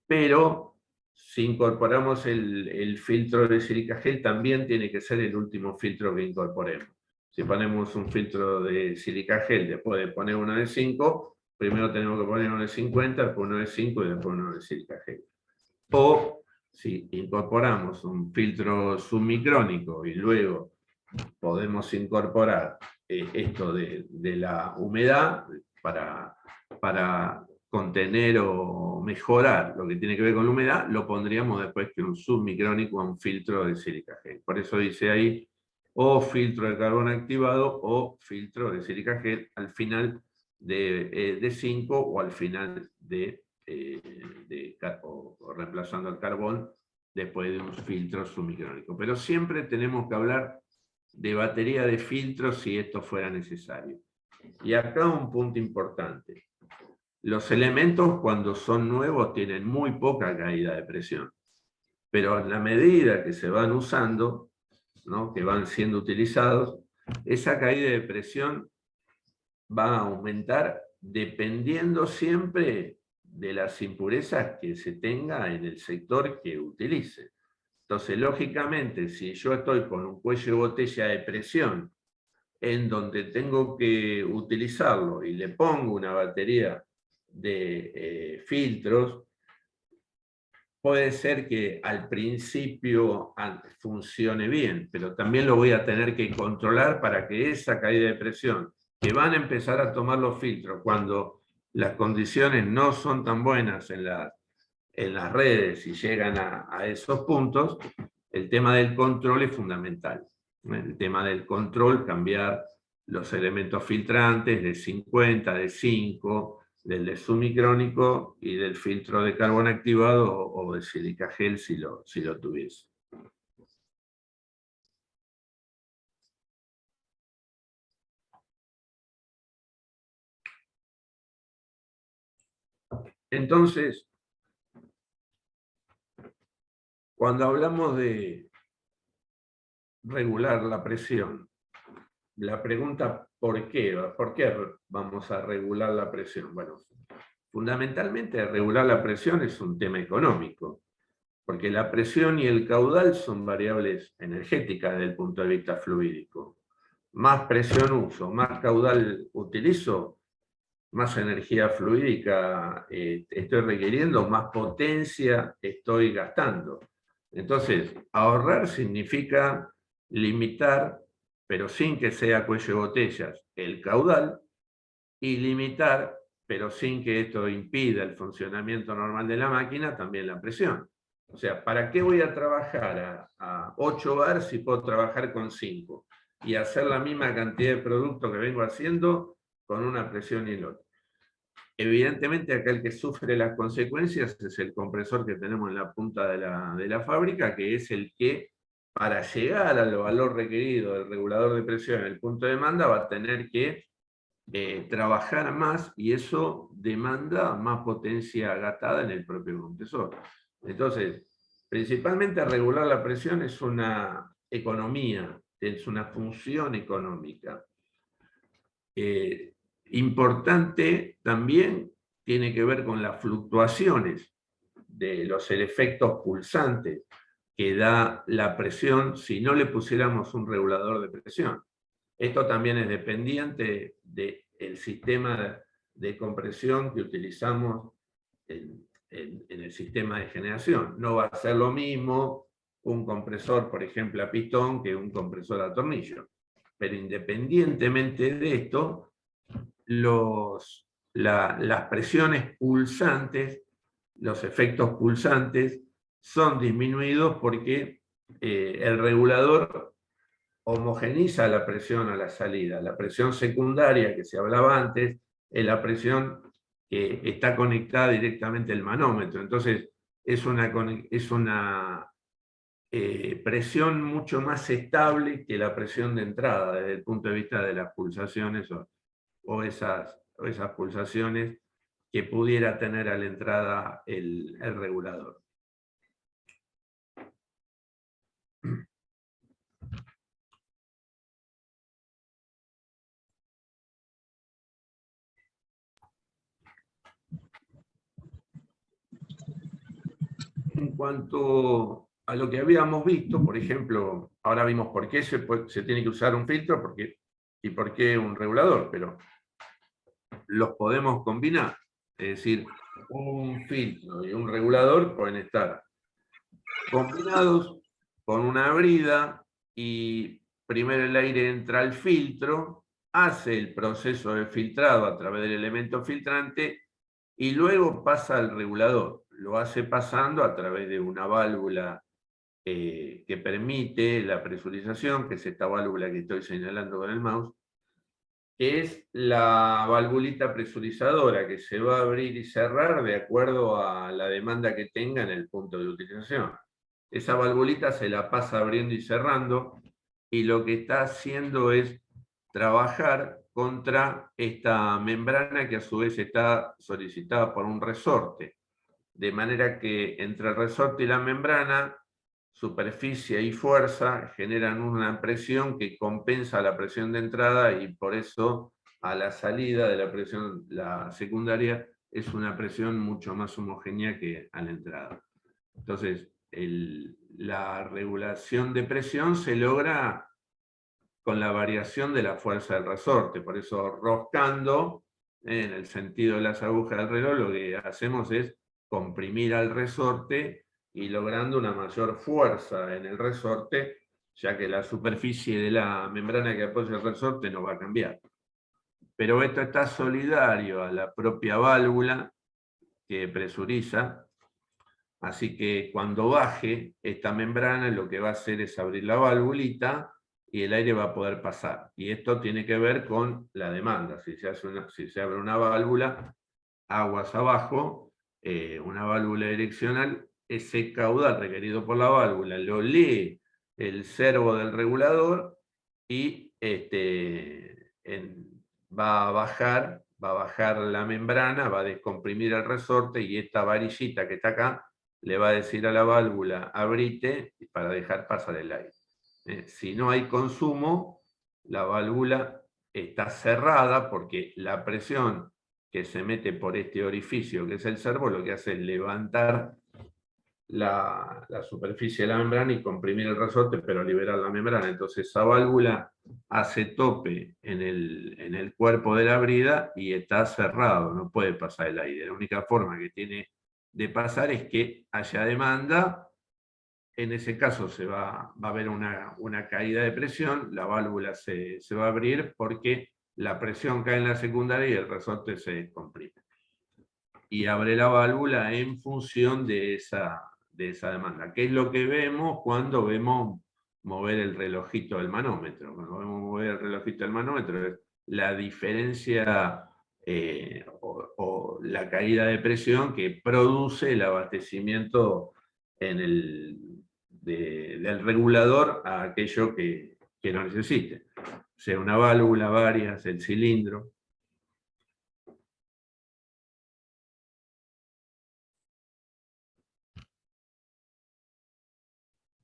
Pero si incorporamos el filtro de silica gel, también tiene que ser el último filtro que incorporemos. Si ponemos un filtro de silica gel, después de poner uno de 5, primero tenemos que poner uno de 50, después uno de 5 y después uno de silica gel. O si incorporamos un filtro submicrónico y luego podemos incorporar esto de la humedad para contener o mejorar lo que tiene que ver con la humedad, lo pondríamos después que un submicrónico a un filtro de silica gel. Por eso dice ahí, o filtro de carbón activado o filtro de silica gel al final de 5 o al final o reemplazando el carbón después de un filtro submicrónico. Pero siempre tenemos que hablar de batería de filtros si esto fuera necesario. Y acá un punto importante. Los elementos cuando son nuevos tienen muy poca caída de presión, pero en la medida que se van usando, ¿no?, que van siendo utilizados, esa caída de presión va a aumentar dependiendo siempre de las impurezas que se tenga en el sector que utilice. Entonces, lógicamente, si yo estoy con un cuello de botella de presión en donde tengo que utilizarlo y le pongo una batería de filtros, puede ser que al principio funcione bien, pero también lo voy a tener que controlar para que esa caída de presión, que van a empezar a tomar los filtros cuando las condiciones no son tan buenas en las redes y llegan a esos puntos, el tema del control es fundamental. El tema del control, cambiar los elementos filtrantes de 50, de 5, del de submicrónico y del filtro de carbón activado o de silica gel si lo tuviese. Entonces, cuando hablamos de regular la presión, la pregunta ¿por qué? ¿Por qué vamos a regular la presión? Bueno, fundamentalmente regular la presión es un tema económico, porque la presión y el caudal son variables energéticas desde el punto de vista fluídico. Más presión uso, más caudal utilizo, más energía fluídica estoy requiriendo, más potencia estoy gastando. Entonces, ahorrar significa limitar, pero sin que sea cuello de botellas, el caudal, y limitar, pero sin que esto impida el funcionamiento normal de la máquina, también la presión. O sea, ¿para qué voy a trabajar a 8 bar si puedo trabajar con 5? Y hacer la misma cantidad de producto que vengo haciendo con una presión y el otro. Evidentemente acá el que sufre las consecuencias es el compresor que tenemos en la punta de la fábrica, que es el que, para llegar al valor requerido del regulador de presión en el punto de demanda, va a tener que trabajar más, y eso demanda más potencia gastada en el propio compresor. Entonces, principalmente regular la presión es una economía, es una función económica. Importante también tiene que ver con las fluctuaciones de los efectos pulsantes que da la presión si no le pusiéramos un regulador de presión. Esto también es dependiente del sistema de compresión que utilizamos en el sistema de generación. No va a ser lo mismo un compresor, por ejemplo, a pistón que un compresor a tornillo. Pero independientemente de esto, las presiones pulsantes, los efectos pulsantes, son disminuidos porque el regulador homogeniza la presión a la salida. La presión secundaria que se hablaba antes es la presión que está conectada directamente al manómetro. Entonces, es una presión mucho más estable que la presión de entrada desde el punto de vista de las pulsaciones o esas pulsaciones que pudiera tener a la entrada el regulador. En cuanto a lo que habíamos visto, por ejemplo, ahora vimos por qué se tiene que usar un filtro y por qué un regulador, pero los podemos combinar. Es decir, un filtro y un regulador pueden estar combinados con una brida, y primero el aire entra al filtro, hace el proceso de filtrado a través del elemento filtrante y luego pasa al regulador. Lo hace pasando a través de una válvula que permite la presurización, que es esta válvula que estoy señalando con el mouse, que es la valvulita presurizadora que se va a abrir y cerrar de acuerdo a la demanda que tenga en el punto de utilización. Esa valvulita se la pasa abriendo y cerrando, y lo que está haciendo es trabajar contra esta membrana que a su vez está solicitada por un resorte. De manera que entre el resorte y la membrana, superficie y fuerza generan una presión que compensa la presión de entrada, y por eso a la salida de la presión, la secundaria, es una presión mucho más homogénea que a la entrada. Entonces, la regulación de presión se logra con la variación de la fuerza del resorte. Por eso, roscando, en el sentido de las agujas del reloj, lo que hacemos es comprimir al resorte y logrando una mayor fuerza en el resorte, ya que la superficie de la membrana que apoya el resorte no va a cambiar. Pero esto está solidario a la propia válvula que presuriza, así que cuando baje esta membrana, lo que va a hacer es abrir la válvulita y el aire va a poder pasar. Y esto tiene que ver con la demanda. Si se abre una válvula, aguas abajo, una válvula direccional, ese caudal requerido por la válvula lo lee el servo del regulador y va a bajar la membrana, va a descomprimir el resorte, y esta varillita que está acá le va a decir a la válvula abrite para dejar pasar el aire. Si no hay consumo, la válvula está cerrada porque la presión que se mete por este orificio, que es el servo, lo que hace es levantar la superficie de la membrana y comprimir el resorte, pero liberar la membrana. Entonces esa válvula hace tope en el cuerpo de la brida y está cerrado, no puede pasar el aire. La única forma que tiene de pasar es que haya demanda. En ese caso va a haber una caída de presión, la válvula se va a abrir porque la presión cae en la secundaria y el resorte se descomprime. Y abre la válvula en función de esa demanda, que es lo que vemos cuando vemos mover el relojito del manómetro. Cuando vemos mover el relojito del manómetro, es la diferencia o la caída de presión que produce el abastecimiento del regulador a aquello que lo necesite. Sea una válvula, varias, el cilindro.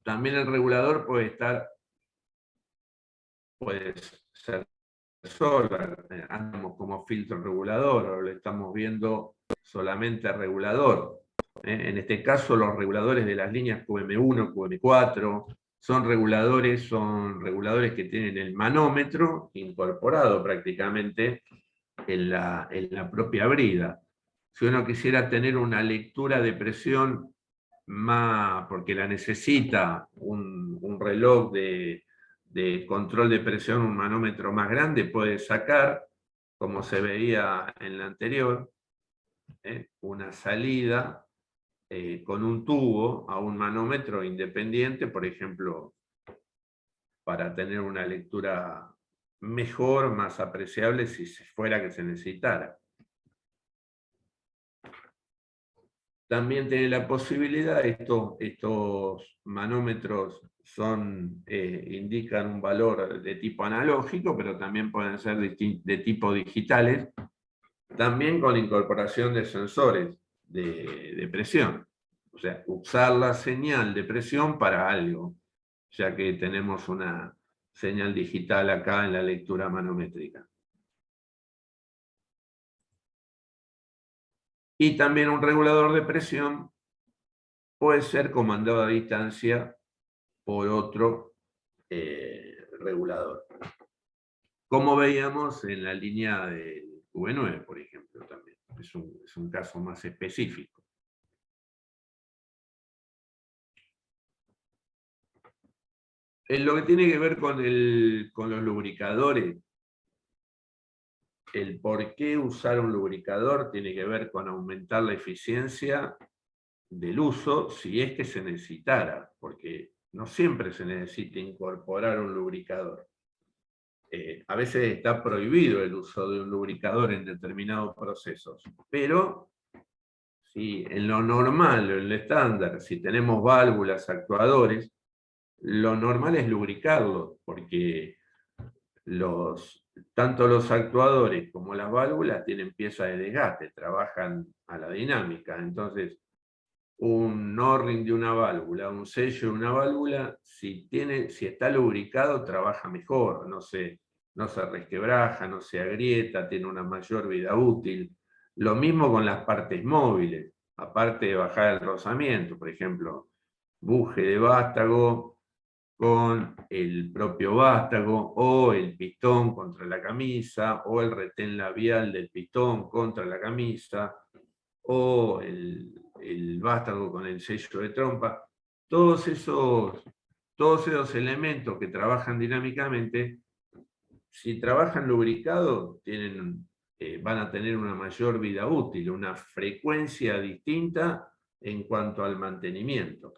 También el regulador puede ser solar, andamos como filtro regulador, o lo estamos viendo solamente regulador. En este caso, los reguladores de las líneas QM1, QM4, son reguladores que tienen el manómetro incorporado prácticamente en la propia brida. Si uno quisiera tener una lectura de presión más, porque la necesita un reloj de control de presión, un manómetro más grande, puede sacar, como se veía en la anterior, una salida con un tubo a un manómetro independiente, por ejemplo, para tener una lectura mejor, más apreciable si fuera que se necesitara. También tiene la posibilidad, estos manómetros indican un valor de tipo analógico, pero también pueden ser de tipo digitales, también con incorporación de sensores de presión. O sea, usar la señal de presión para algo, ya que tenemos una señal digital acá en la lectura manométrica. Y también un regulador de presión puede ser comandado a distancia por otro regulador. Como veíamos en la línea del V9, por ejemplo, también. Es un caso más específico. En lo que tiene que ver con los lubricadores, el por qué usar un lubricador tiene que ver con aumentar la eficiencia del uso, si es que se necesitara, porque no siempre se necesita incorporar un lubricador. A veces está prohibido el uso de un lubricador en determinados procesos, pero si en lo normal, en lo estándar, si tenemos válvulas, actuadores, lo normal es lubricarlos, porque tanto los actuadores como las válvulas tienen piezas de desgaste, trabajan a la dinámica. Entonces, un O-ring de una válvula, un sello de una válvula, si está lubricado, trabaja mejor, no se resquebraja, no se agrieta, tiene una mayor vida útil. Lo mismo con las partes móviles, aparte de bajar el rozamiento, por ejemplo, buje de vástago con el propio vástago, o el pistón contra la camisa, o el retén labial del pistón contra la camisa, o el vástago con el sello de trompa. Todos esos elementos que trabajan dinámicamente, si trabajan lubricados, van a tener una mayor vida útil, una frecuencia distinta en cuanto al mantenimiento.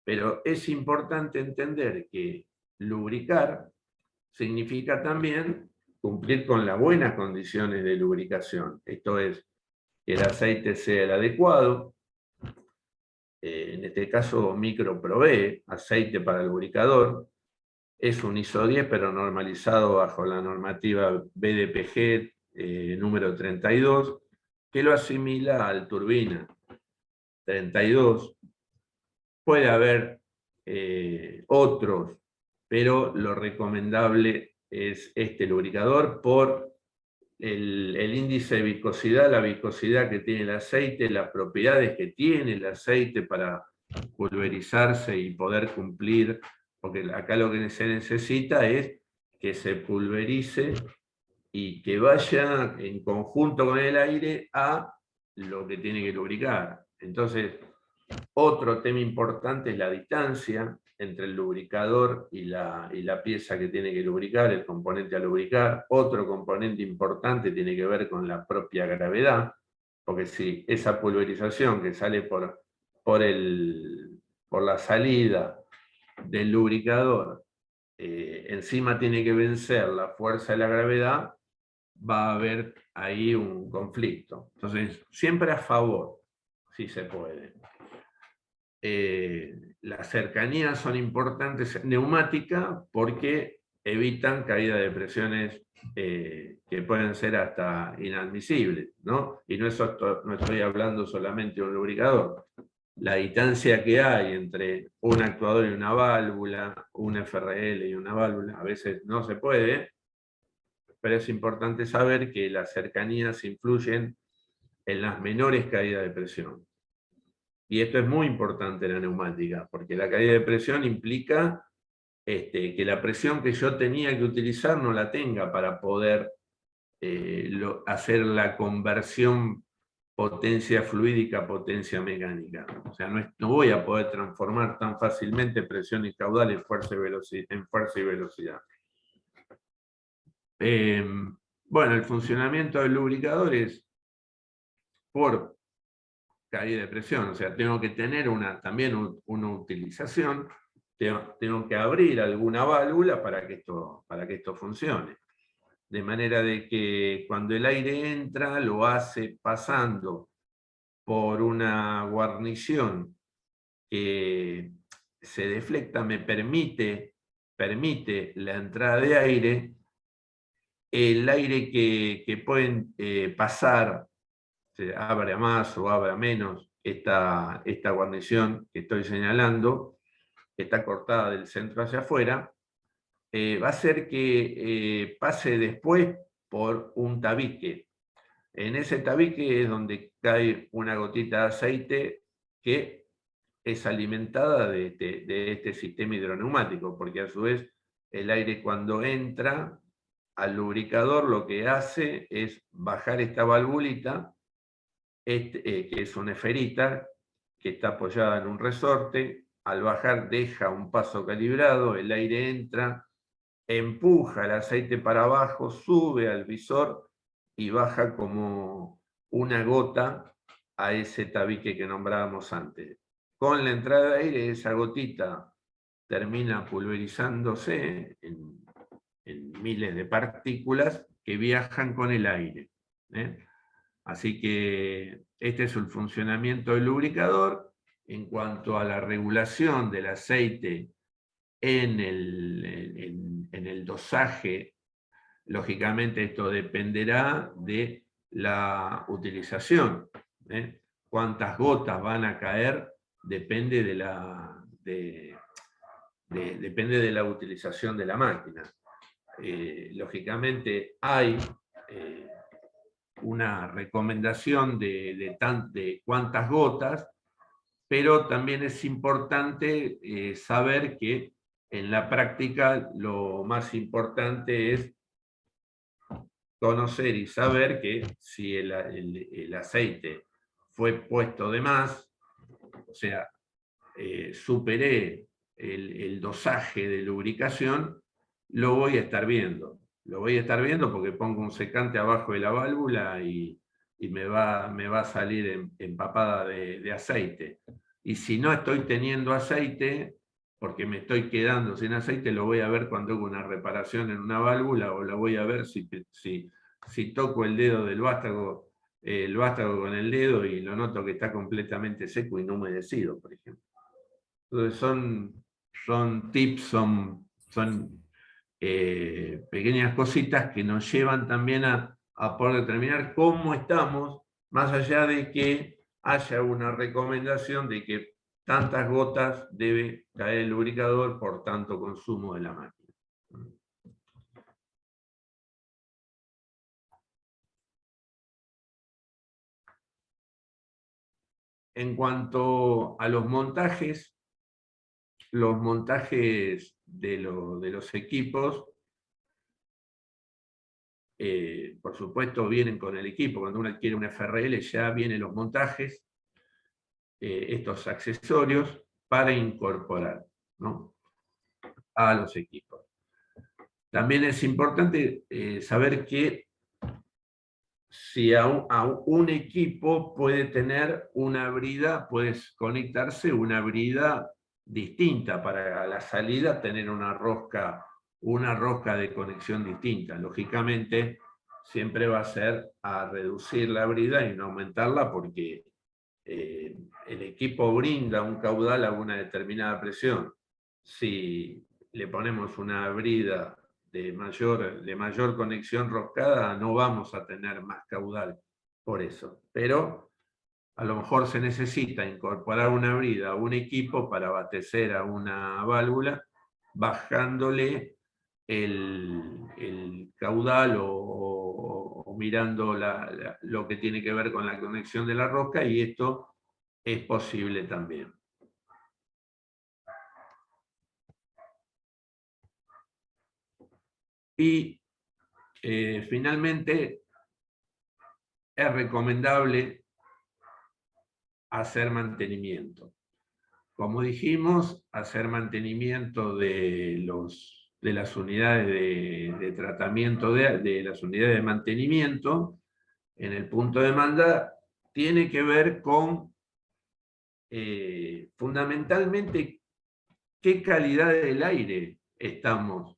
Pero es importante entender que lubricar significa también cumplir con las buenas condiciones de lubricación. Esto es, que el aceite sea el adecuado. En este caso, Micro provee aceite para el lubricador. Es un ISO 10, pero normalizado bajo la normativa BDPG número 32, que lo asimila al turbina 32. Puede haber otros pero lo recomendable es este lubricador por el índice de viscosidad, la viscosidad que tiene el aceite, las propiedades que tiene el aceite para pulverizarse y poder cumplir, porque acá lo que se necesita es que se pulverice y que vaya en conjunto con el aire a lo que tiene que lubricar. Entonces, otro tema importante es la distancia entre el lubricador y la pieza que tiene que lubricar, el componente a lubricar. Otro componente importante tiene que ver con la propia gravedad, porque si esa pulverización que sale por la salida del lubricador encima tiene que vencer la fuerza de la gravedad, va a haber ahí un conflicto. Entonces, siempre a favor, si se puede. Las cercanías son importantes neumática porque evitan caída de presiones que pueden ser hasta inadmisibles, ¿no? Y no estoy hablando solamente de un lubricador. La distancia que hay entre un actuador y una válvula, un FRL y una válvula, a veces no se puede, pero es importante saber que las cercanías influyen en las menores caídas de presión. Y esto es muy importante en la neumática, porque la caída de presión implica que la presión que yo tenía que utilizar no la tenga para poder hacer la conversión potencia fluídica, potencia mecánica. O sea, no voy a poder transformar tan fácilmente presión y caudal en fuerza y velocidad. Bueno, el funcionamiento del lubricador es por caída de presión, o sea, tengo que tener también una utilización, tengo que abrir alguna válvula para que esto funcione. De manera de que cuando el aire entra, lo hace pasando por una guarnición que se deflecta, me permite la entrada de aire, el aire que pueden pasar, se abra más o abra menos esta guarnición que estoy señalando, que está cortada del centro hacia afuera, va a hacer que pase después por un tabique. En ese tabique es donde cae una gotita de aceite que es alimentada de este sistema hidroneumático, porque a su vez el aire cuando entra al lubricador lo que hace es bajar esta valvulita, que es una esferita que está apoyada en un resorte. Al bajar deja un paso calibrado, el aire entra, empuja el aceite para abajo, sube al visor y baja como una gota a ese tabique que nombrábamos antes. Con la entrada de aire, esa gotita termina pulverizándose en miles de partículas que viajan con el aire. Así que este es el funcionamiento del lubricador. En cuanto a la regulación del aceite en el dosaje, lógicamente esto dependerá de la utilización. Cuántas gotas van a caer depende de la utilización de la máquina. Lógicamente hay una recomendación de cuántas gotas, pero también es importante saber que en la práctica lo más importante es conocer y saber que si el aceite fue puesto de más, o sea, superé el dosaje de lubricación, lo voy a estar viendo. Lo voy a estar viendo porque pongo un secante abajo de la válvula y me va a salir empapada de aceite. Y si no estoy teniendo aceite, porque me estoy quedando sin aceite, lo voy a ver cuando hago una reparación en una válvula, o lo voy a ver si toco el dedo del vástago, el vástago con el dedo y lo noto que está completamente seco y no humedecido, por ejemplo. Entonces son tips, son pequeñas cositas que nos llevan también a poder determinar cómo estamos, más allá de que haya una recomendación de que tantas gotas debe caer el lubricador por tanto consumo de la máquina. En cuanto a los montajes de los equipos, por supuesto vienen con el equipo. Cuando uno adquiere un FRL ya vienen los montajes, estos accesorios para incorporar, ¿no?, a los equipos. También es importante saber que si a un equipo puede tener una brida, puede conectarse una brida distinta para la salida, tener una rosca de conexión distinta. Lógicamente, siempre va a ser a reducir la brida y no aumentarla, porque el equipo brinda un caudal a una determinada presión. Si le ponemos una brida de mayor conexión roscada, no vamos a tener más caudal por eso. Pero a lo mejor se necesita incorporar una brida a un equipo para abastecer a una válvula, bajándole el caudal o mirando lo que tiene que ver con la conexión de la rosca, y esto es posible también. Y finalmente, es recomendable hacer mantenimiento. Como dijimos, hacer mantenimiento de las unidades de tratamiento, de las unidades de mantenimiento en el punto de demanda, tiene que ver con fundamentalmente qué calidad del aire estamos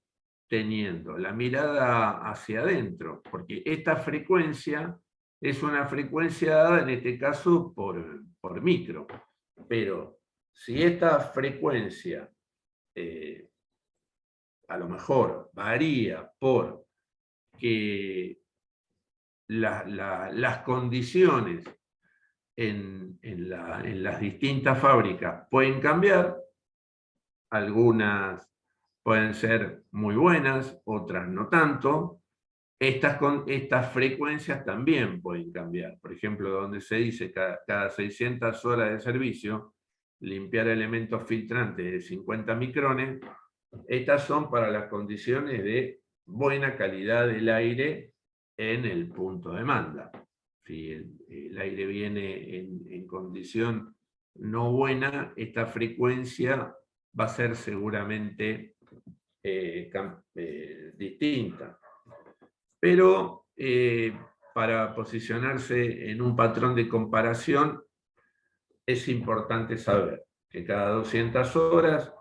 teniendo, la mirada hacia adentro, porque esta frecuencia es una frecuencia dada, en este caso, por micro. Pero si esta frecuencia a lo mejor varía por que las condiciones en las distintas fábricas pueden cambiar, algunas pueden ser muy buenas, otras no tanto. Estas frecuencias también pueden cambiar. Por ejemplo, donde se dice cada 600 horas de servicio, limpiar elementos filtrantes de 50 micrones, estas son para las condiciones de buena calidad del aire en el punto de demanda. Si el aire viene en condición no buena, esta frecuencia va a ser seguramente distinta. Pero para posicionarse en un patrón de comparación, es importante saber que cada 200 horas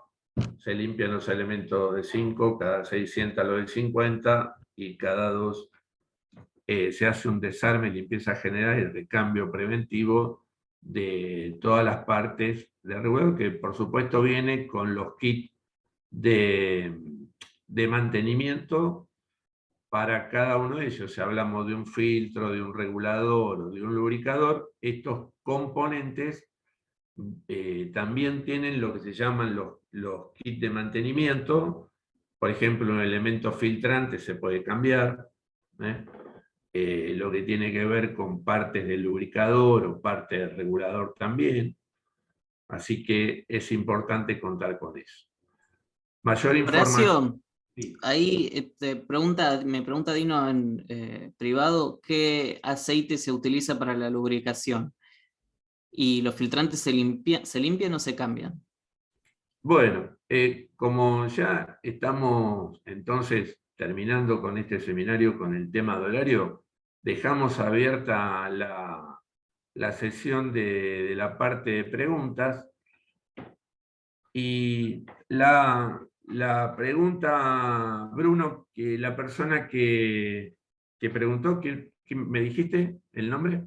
se limpian los elementos de 5, cada 600 los de 50, y cada 2 se hace un desarme y limpieza general y el recambio preventivo de todas las partes de regulador, que por supuesto viene con los kits de mantenimiento para cada uno de ellos. Si hablamos de un filtro, de un regulador o de un lubricador, estos componentes también tienen lo que se llaman los kits de mantenimiento. Por ejemplo, un elemento filtrante se puede cambiar, lo que tiene que ver con partes del lubricador o parte del regulador también. Así que es importante contar con eso. Mayor información. Horacio, ahí me pregunta Dino en privado, ¿qué aceite se utiliza para la lubricación? ¿Y los filtrantes se limpian o se cambian? Bueno, como ya estamos entonces terminando con este seminario con el tema de horario, dejamos abierta la sesión de la parte de preguntas. Y la pregunta, Bruno, que la persona que preguntó, ¿qué me dijiste el nombre?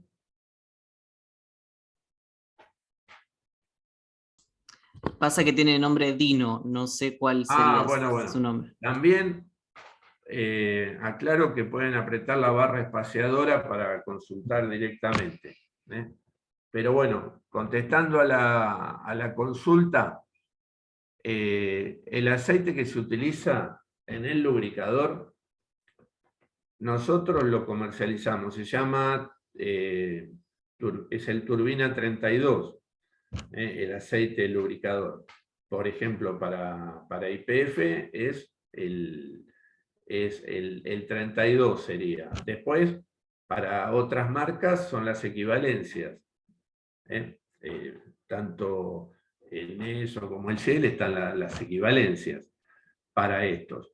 Pasa que tiene nombre Dino, no sé cuál sería su nombre. También aclaro que pueden apretar la barra espaciadora para consultar directamente. Pero bueno, contestando a la consulta, el aceite que se utiliza en el lubricador, nosotros lo comercializamos, se llama, es el turbina 32, el aceite lubricador. Por ejemplo, para YPF es el 32 sería. Después, para otras marcas son las equivalencias. Tanto el NESO como el Shell están las equivalencias para estos.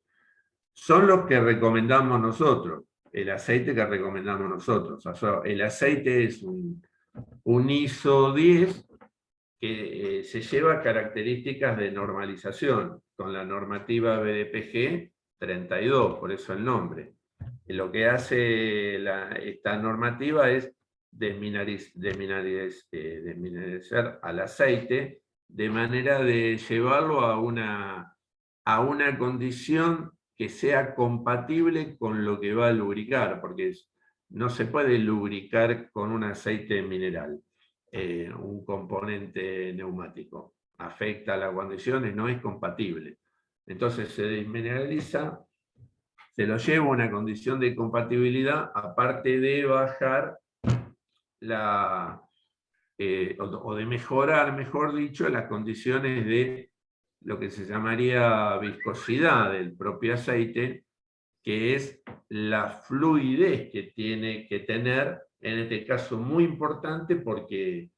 Son los que recomendamos nosotros, el aceite que recomendamos nosotros. O sea, el aceite es un ISO 10 que se lleva características de normalización con la normativa BDPG 32, por eso el nombre. Y lo que hace esta normativa es desmineralizar al aceite de manera de llevarlo a una condición que sea compatible con lo que va a lubricar, porque no se puede lubricar con un aceite mineral, un componente neumático. Afecta las condiciones, no es compatible. Entonces se desmineraliza, se lo lleva a una condición de compatibilidad, aparte de bajar o de mejorar, mejor dicho, las condiciones de lo que se llamaría viscosidad del propio aceite, que es la fluidez que tiene que tener, en este caso muy importante porque,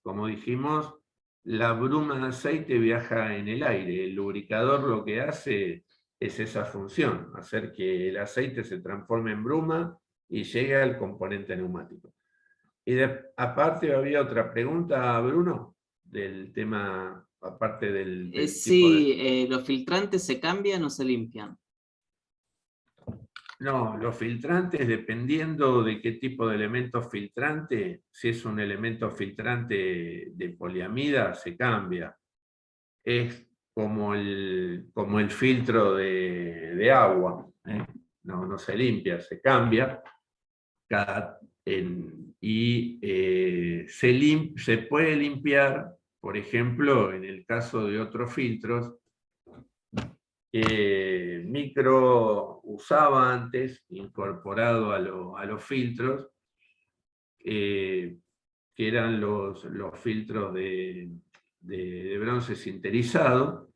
como dijimos, la bruma de aceite viaja en el aire. El lubricador lo que hace es esa función, hacer que el aceite se transforme en bruma y llegue al componente neumático. Y aparte había otra pregunta, Bruno, del tema, aparte del tipo de... Sí, ¿los filtrantes se cambian o se limpian? No, los filtrantes, dependiendo de qué tipo de elemento filtrante, si es un elemento filtrante de poliamida, se cambia. Es como el filtro de agua, ¿eh? No se limpia, se cambia. Se puede limpiar, por ejemplo, en el caso de otros filtros, que Micro usaba antes, incorporado a los filtros, que eran los filtros de bronce sinterizado,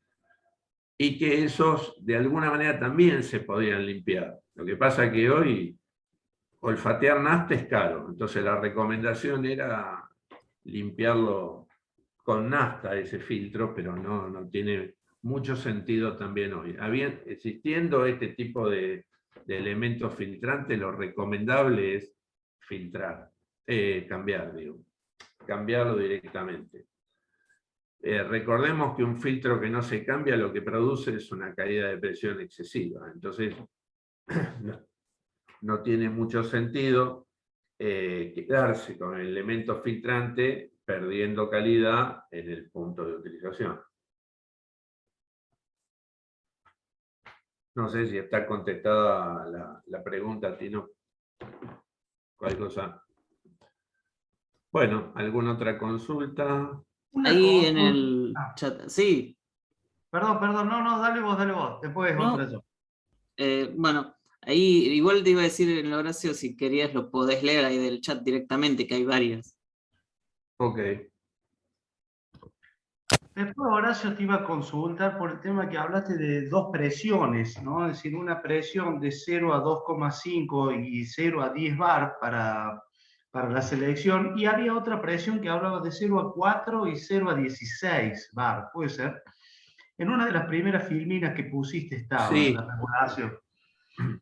y que esos de alguna manera también se podían limpiar. Lo que pasa es que hoy olfatear nafta es caro, entonces la recomendación era limpiarlo con nafta ese filtro, pero no tiene mucho sentido también hoy. Existiendo este tipo de elementos filtrantes, lo recomendable es cambiarlo directamente. Recordemos que un filtro que no se cambia lo que produce es una caída de presión excesiva, entonces no tiene mucho sentido quedarse con el elemento filtrante perdiendo calidad en el punto de utilización. No sé si está contestada la pregunta, Tino. ¿Cuál cosa? Bueno, ¿alguna otra consulta? Ahí en el chat, sí. Perdón, no, dale vos, después No, otra yo. bueno, ahí igual te iba a decir en Horacio, si querías lo podés leer ahí del chat directamente, que hay varias. Ok. Después, Horacio, te iba a consultar por el tema que hablaste de dos presiones, ¿no? Es decir, una presión de 0 a 2,5 y 0 a 10 bar para la selección, y había otra presión que hablaba de 0 a 4 y 0 a 16 bar, ¿puede ser? En una de las primeras filminas que pusiste estaba Sí. la regulación.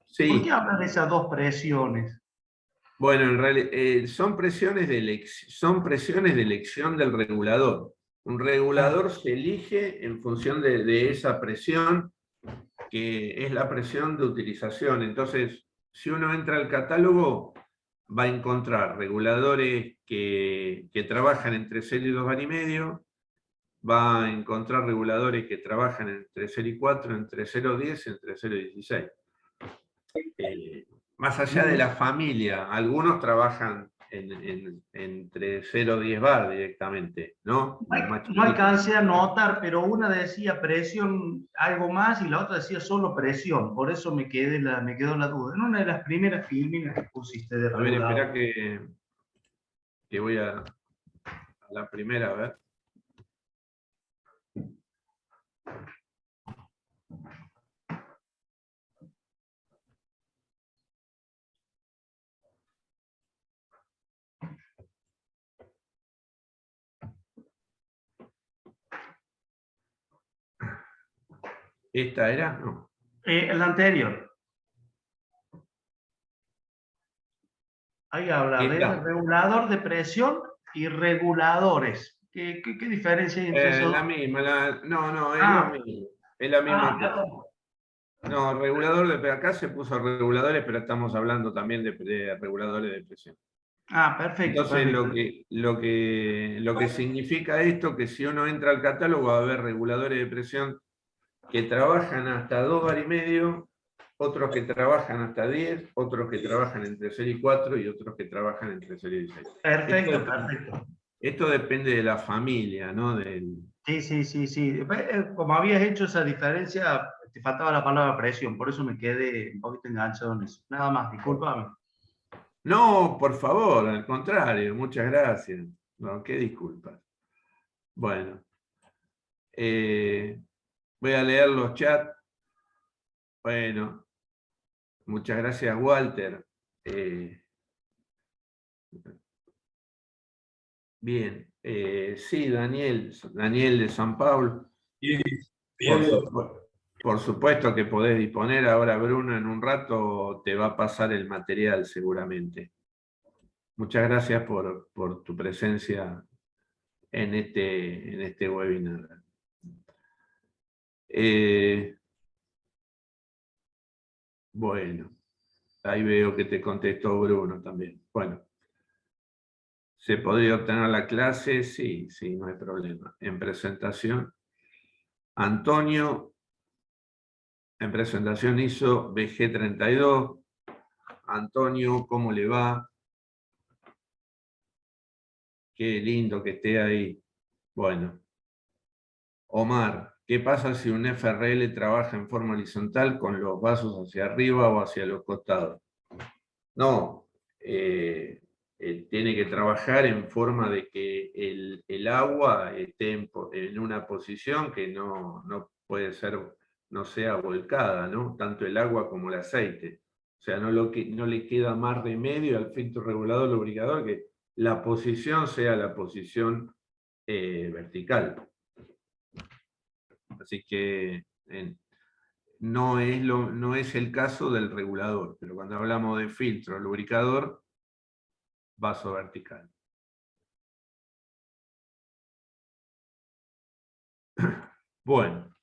Sí. ¿Por qué hablas de esas dos presiones? Bueno, en realidad son presiones de elección del regulador. Un regulador se elige en función de esa presión, que es la presión de utilización. Entonces, si uno entra al catálogo, va a encontrar reguladores que trabajan entre 0 y 2 bar y medio, va a encontrar reguladores que trabajan entre 0 y 4, entre 0 y 10, entre 0 y 16. Más allá de la familia, algunos trabajan entre 0 y 10 bar directamente, ¿no? No alcancé a notar, pero una decía presión algo más y la otra decía solo presión. Por eso me quedó la duda. En una de las primeras filminas que pusiste de A ver, regulador. espera que voy a la primera, a ver. ¿Esta era? No. El anterior. Ahí habla de regulador de presión y reguladores. ¿Qué diferencia hay entre esos La dos? misma, no, es lo mismo. Es la misma cosa. No, regulador de acá se puso reguladores, pero estamos hablando también de reguladores de presión. Perfecto. Entonces, Perfecto. lo que significa esto, que si uno entra al catálogo va a haber reguladores de presión que trabajan hasta 2 bar y medio, otros que trabajan hasta 10, otros que trabajan entre 0 y 4 y otros que trabajan entre 0 y 6. Perfecto, perfecto. Esto depende de la familia, ¿no? Sí. Como habías hecho esa diferencia, te faltaba la palabra presión, por eso me quedé un poquito enganchado en eso. Nada más, discúlpame. No, por favor, al contrario, muchas gracias. No, qué disculpas. Bueno, voy a leer los chats. Bueno, muchas gracias, Walter. Bien, sí, Daniel de San Pablo. Por supuesto que podés disponer. Ahora Bruno en un rato te va a pasar el material seguramente. Muchas gracias por tu presencia en este webinar. Bueno, ahí veo que te contestó Bruno también. Bueno, ¿se podría obtener la clase? Sí, no hay problema. En presentación, Antonio, en presentación hizo BG32. Antonio, ¿cómo le va? Qué lindo que esté ahí. Bueno. Omar, ¿qué pasa si un FRL trabaja en forma horizontal con los vasos hacia arriba o hacia los costados? No, tiene que trabajar en forma de que el agua esté en una posición que no puede ser, no sea volcada, ¿no? Tanto el agua como el aceite. O sea, no le queda más remedio al filtro regulador lubricador que la posición sea la posición vertical. Así que no es el caso del regulador, pero cuando hablamos de filtro, lubricador, vaso vertical. Bueno,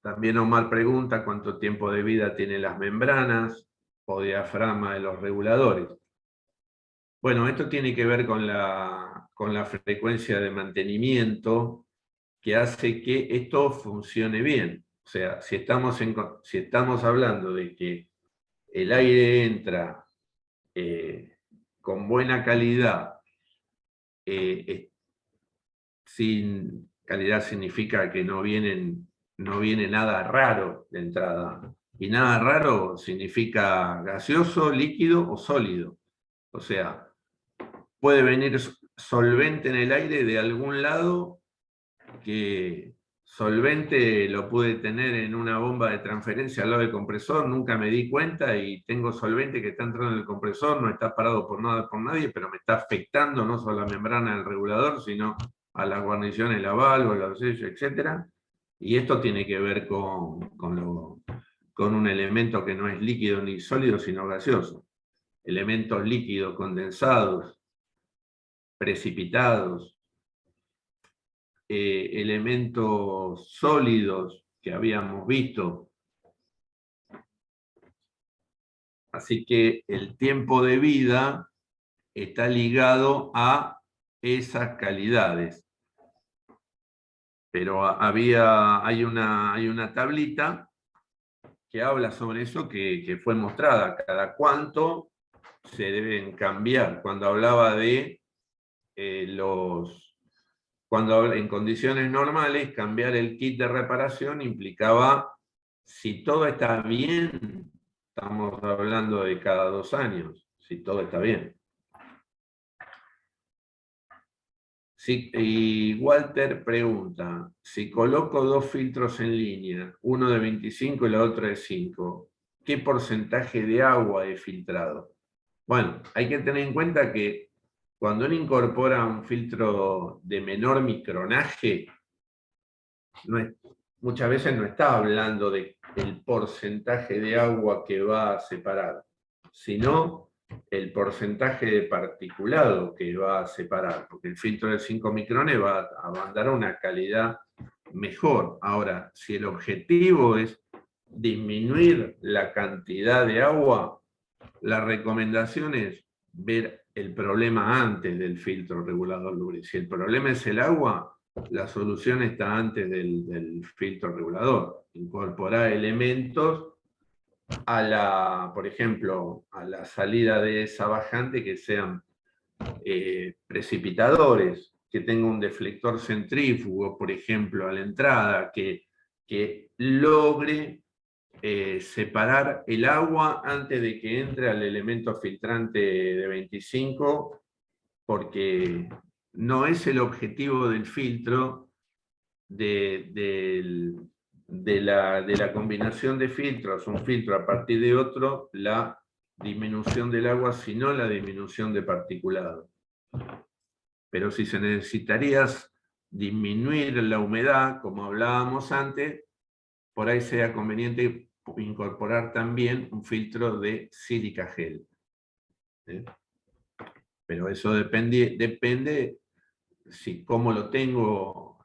también Omar pregunta cuánto tiempo de vida tienen las membranas o diafragma de los reguladores. Bueno, esto tiene que ver con la frecuencia de mantenimiento que hace que esto funcione bien. O sea, si estamos hablando de que el aire entra con buena calidad, sin calidad significa que no viene nada raro de entrada, y nada raro significa gaseoso, líquido o sólido. O sea, puede venir solvente en el aire de algún lado, que solvente lo pude tener en una bomba de transferencia al lado del compresor, nunca me di cuenta, y tengo solvente que está entrando en el compresor, no está parado por nadie, pero me está afectando no solo a la membrana del regulador, sino a las guarniciones, la válvula, los sellos, etc. Y esto tiene que ver con un elemento que no es líquido ni sólido, sino gaseoso. Elementos líquidos condensados, precipitados, elementos sólidos que habíamos visto. Así que el tiempo de vida está ligado a esas calidades. Pero hay una tablita que habla sobre eso, que fue mostrada, cada cuánto se deben cambiar. Cuando hablaba de cuando en condiciones normales, cambiar el kit de reparación implicaba, si todo está bien, estamos hablando de cada 2 años, si todo está bien. Sí, y Walter pregunta, si coloco 2 filtros en línea, uno de 25 y la otra de 5, ¿qué porcentaje de agua he filtrado? Bueno, hay que tener en cuenta que cuando uno incorpora un filtro de menor micronaje, muchas veces no está hablando del porcentaje de agua que va a separar, sino el porcentaje de particulado que va a separar, porque el filtro de 5 micrones va a mandar una calidad mejor. Ahora, si el objetivo es disminuir la cantidad de agua, la recomendación es ver el problema antes del filtro regulador lubricante. Si el problema es el agua, la solución está antes del filtro regulador. Incorporar elementos por ejemplo, a la salida de esa bajante que sean precipitadores, que tenga un deflector centrífugo, por ejemplo, a la entrada, que logre separar el agua antes de que entre al elemento filtrante de 25, porque no es el objetivo del filtro de la combinación de filtros, un filtro a partir de otro, la disminución del agua, sino la disminución de particulado. Pero si se necesitaría disminuir la humedad, como hablábamos antes, por ahí sea conveniente incorporar también un filtro de sílica gel. Pero eso depende si cómo lo tengo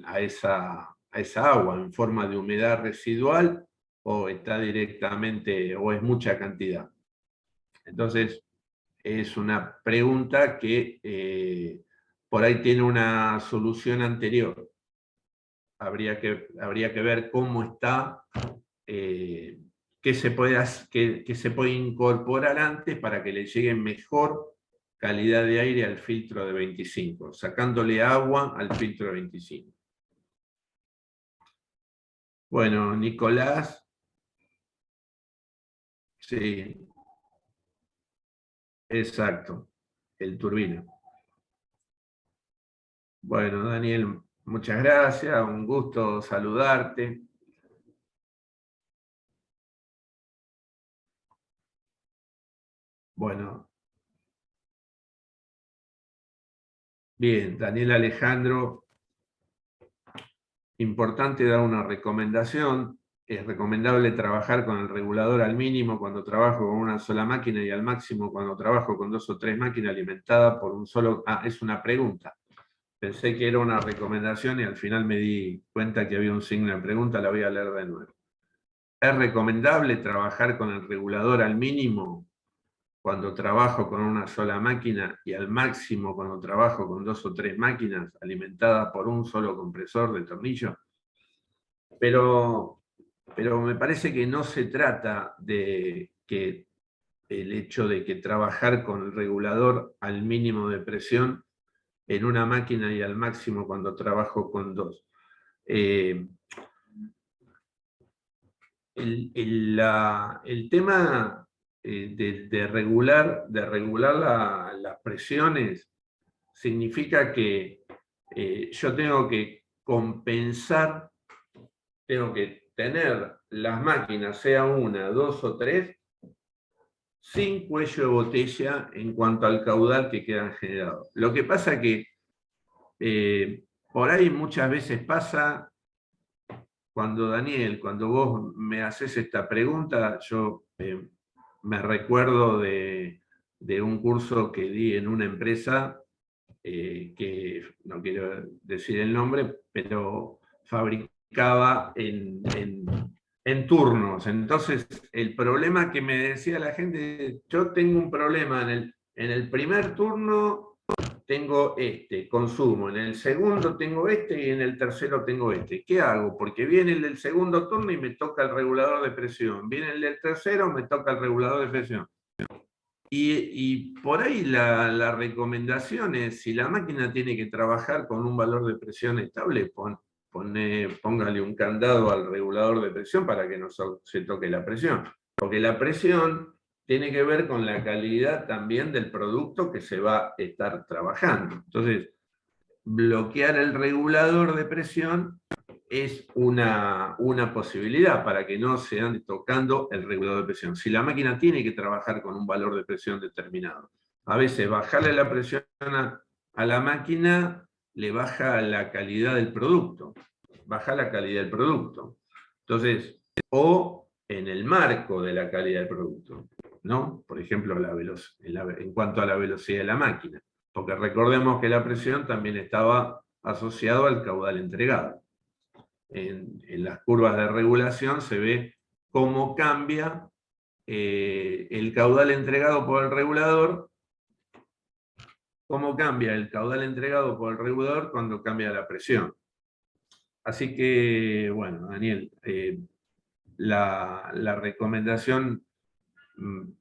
a esa agua, en forma de humedad residual, o está directamente, o es mucha cantidad. Entonces, es una pregunta que por ahí tiene una solución anterior. Habría que ver cómo está, qué se puede incorporar antes para que le llegue mejor calidad de aire al filtro de 25, sacándole agua al filtro de 25. Bueno, Nicolás. Sí, exacto, el turbino. Bueno, Daniel, muchas gracias, un gusto saludarte. Bueno. Bien, Daniel Alejandro, importante dar una recomendación. Es recomendable trabajar con el regulador al mínimo cuando trabajo con una sola máquina y al máximo cuando trabajo con 2 o 3 máquinas alimentadas por un solo... Ah, es una pregunta. Pensé que era una recomendación y al final me di cuenta que había un signo de pregunta, la voy a leer de nuevo. ¿Es recomendable trabajar con el regulador al mínimo cuando trabajo con una sola máquina y al máximo cuando trabajo con 2 o 3 máquinas alimentadas por un solo compresor de tornillo? Pero me parece que no se trata de que el hecho de que trabajar con el regulador al mínimo de presión en una máquina y al máximo cuando trabajo con 2. El tema de regular las presiones significa que yo tengo que compensar, tengo que tener las máquinas, sea una, 2 o 3, sin cuello de botella en cuanto al caudal que quedan generados. Lo que pasa que por ahí muchas veces pasa, cuando vos me haces esta pregunta, yo me recuerdo de un curso que di en una empresa que, no quiero decir el nombre, pero fabricaba en turnos. Entonces, el problema que me decía la gente, yo tengo un problema en el primer turno, tengo consumo, en el segundo tengo y en el tercero tengo ¿Qué hago? Porque viene el del segundo turno y me toca el regulador de presión, viene el del tercero, me toca el regulador de presión. Y por ahí la recomendación es, si la máquina tiene que trabajar con un valor de presión estable, póngale un candado al regulador de presión para que no se toque la presión. Porque la presión tiene que ver con la calidad también del producto que se va a estar trabajando. Entonces, bloquear el regulador de presión es una posibilidad para que no se ande tocando el regulador de presión. Si la máquina tiene que trabajar con un valor de presión determinado, a veces bajarle la presión a la máquina le baja la calidad del producto, baja la calidad del producto. Entonces, o en el marco de la calidad del producto, ¿no? Por ejemplo, en cuanto a la velocidad de la máquina, porque recordemos que la presión también estaba asociado al caudal entregado. En las curvas de regulación se ve cómo cambia el caudal entregado por el regulador, cuando cambia la presión. Así que, bueno, Daniel, la recomendación,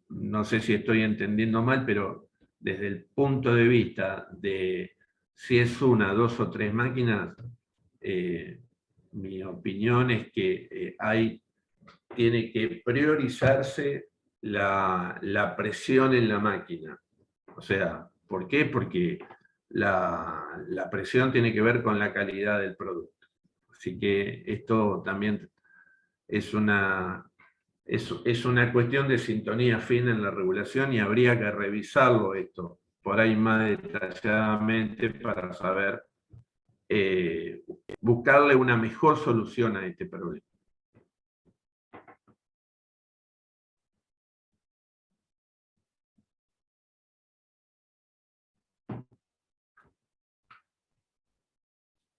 no sé si estoy entendiendo mal, pero desde el punto de vista de si es una, dos o tres máquinas, mi opinión es que tiene que priorizarse la presión en la máquina. O sea, ¿por qué? Porque la presión tiene que ver con la calidad del producto. Así que esto también es una cuestión de sintonía fina en la regulación y habría que revisarlo esto por ahí más detalladamente para saber buscarle una mejor solución a este problema.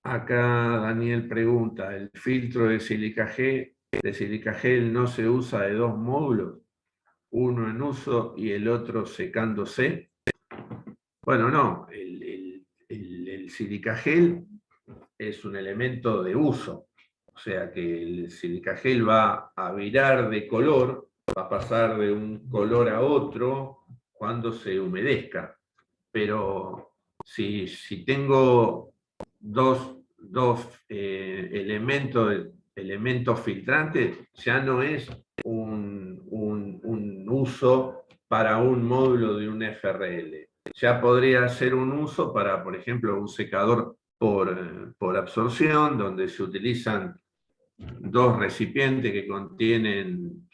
Acá Daniel pregunta, ¿el filtro de silica gel no se usa de dos módulos? Uno en uso y el otro secándose. Bueno, no, el silica gel es un elemento de uso. O sea que el silica gel va a virar de color, va a pasar de un color a otro cuando se humedezca. Pero si tengo dos elementos filtrantes, ya no es un uso para un módulo de un FRL. Ya podría ser un uso para, por ejemplo, un secador por absorción, donde se utilizan dos recipientes que contienen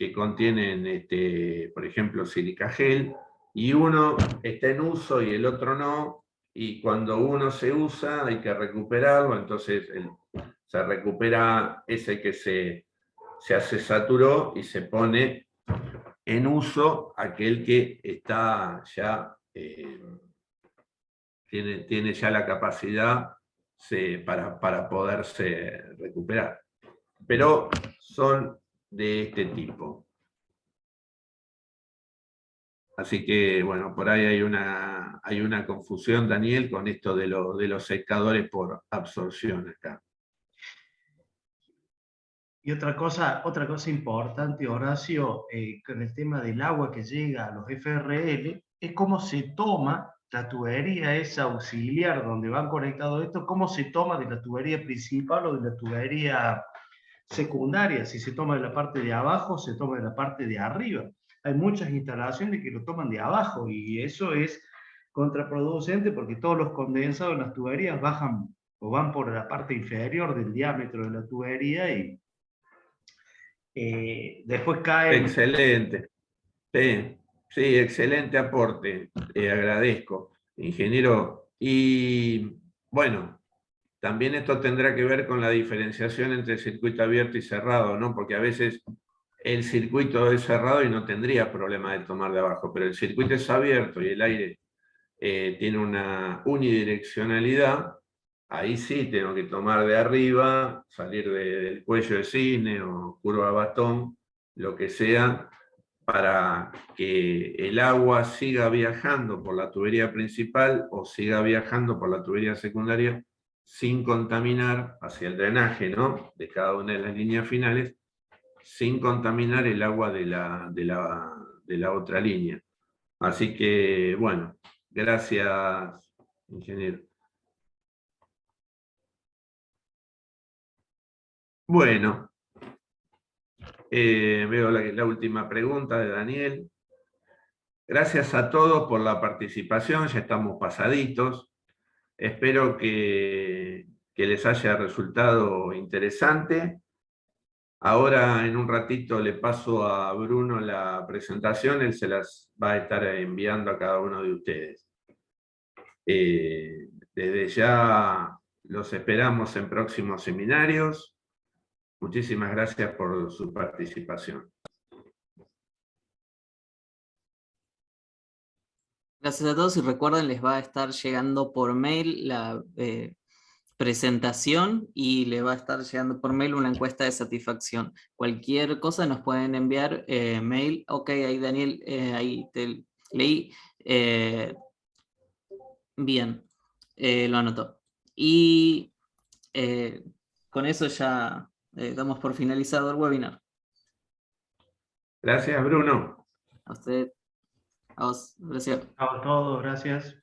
por ejemplo, silica gel, y uno está en uso y el otro no, y cuando uno se usa hay que recuperarlo, entonces se recupera ese que se hace saturó y se pone en uso aquel que está ya, tiene ya la capacidad para poderse recuperar. Pero son de este tipo. Así que, bueno, por ahí hay una confusión, Daniel, con esto de los secadores por absorción acá. Y otra cosa importante, Horacio, con el tema del agua que llega a los FRL, es cómo se toma la tubería esa auxiliar donde van conectados estos, cómo se toma de la tubería principal o de la tubería secundaria, si se toma de la parte de abajo, se toma de la parte de arriba. Hay muchas instalaciones que lo toman de abajo y eso es contraproducente porque todos los condensados en las tuberías bajan o van por la parte inferior del diámetro de la tubería y después caen. Excelente. Sí, excelente aporte. Agradezco, ingeniero. Y bueno, también esto tendrá que ver con la diferenciación entre circuito abierto y cerrado, ¿no? Porque a veces el circuito es cerrado y no tendría problema de tomar de abajo, pero el circuito es abierto y el aire tiene una unidireccionalidad, ahí sí tengo que tomar de arriba, salir del cuello de cisne o curva bastón, lo que sea, para que el agua siga viajando por la tubería principal o siga viajando por la tubería secundaria sin contaminar hacia el drenaje, ¿no?, de cada una de las líneas finales, sin contaminar el agua de la otra línea. Así que, bueno, gracias, ingeniero. Bueno, veo la última pregunta de Daniel. Gracias a todos por la participación, ya estamos pasaditos. Espero que les haya resultado interesante. Ahora en un ratito le paso a Bruno la presentación, él se las va a estar enviando a cada uno de ustedes. Desde ya los esperamos en próximos seminarios. Muchísimas gracias por su participación. Gracias a todos y recuerden, les va a estar llegando por mail la presentación y le va a estar llegando por mail una encuesta de satisfacción. Cualquier cosa nos pueden enviar mail. Ok, ahí Daniel, ahí te leí. Bien, lo anotó. Y con eso ya damos por finalizado el webinar. Gracias, Bruno. A usted, a vos, gracias. A todos, gracias.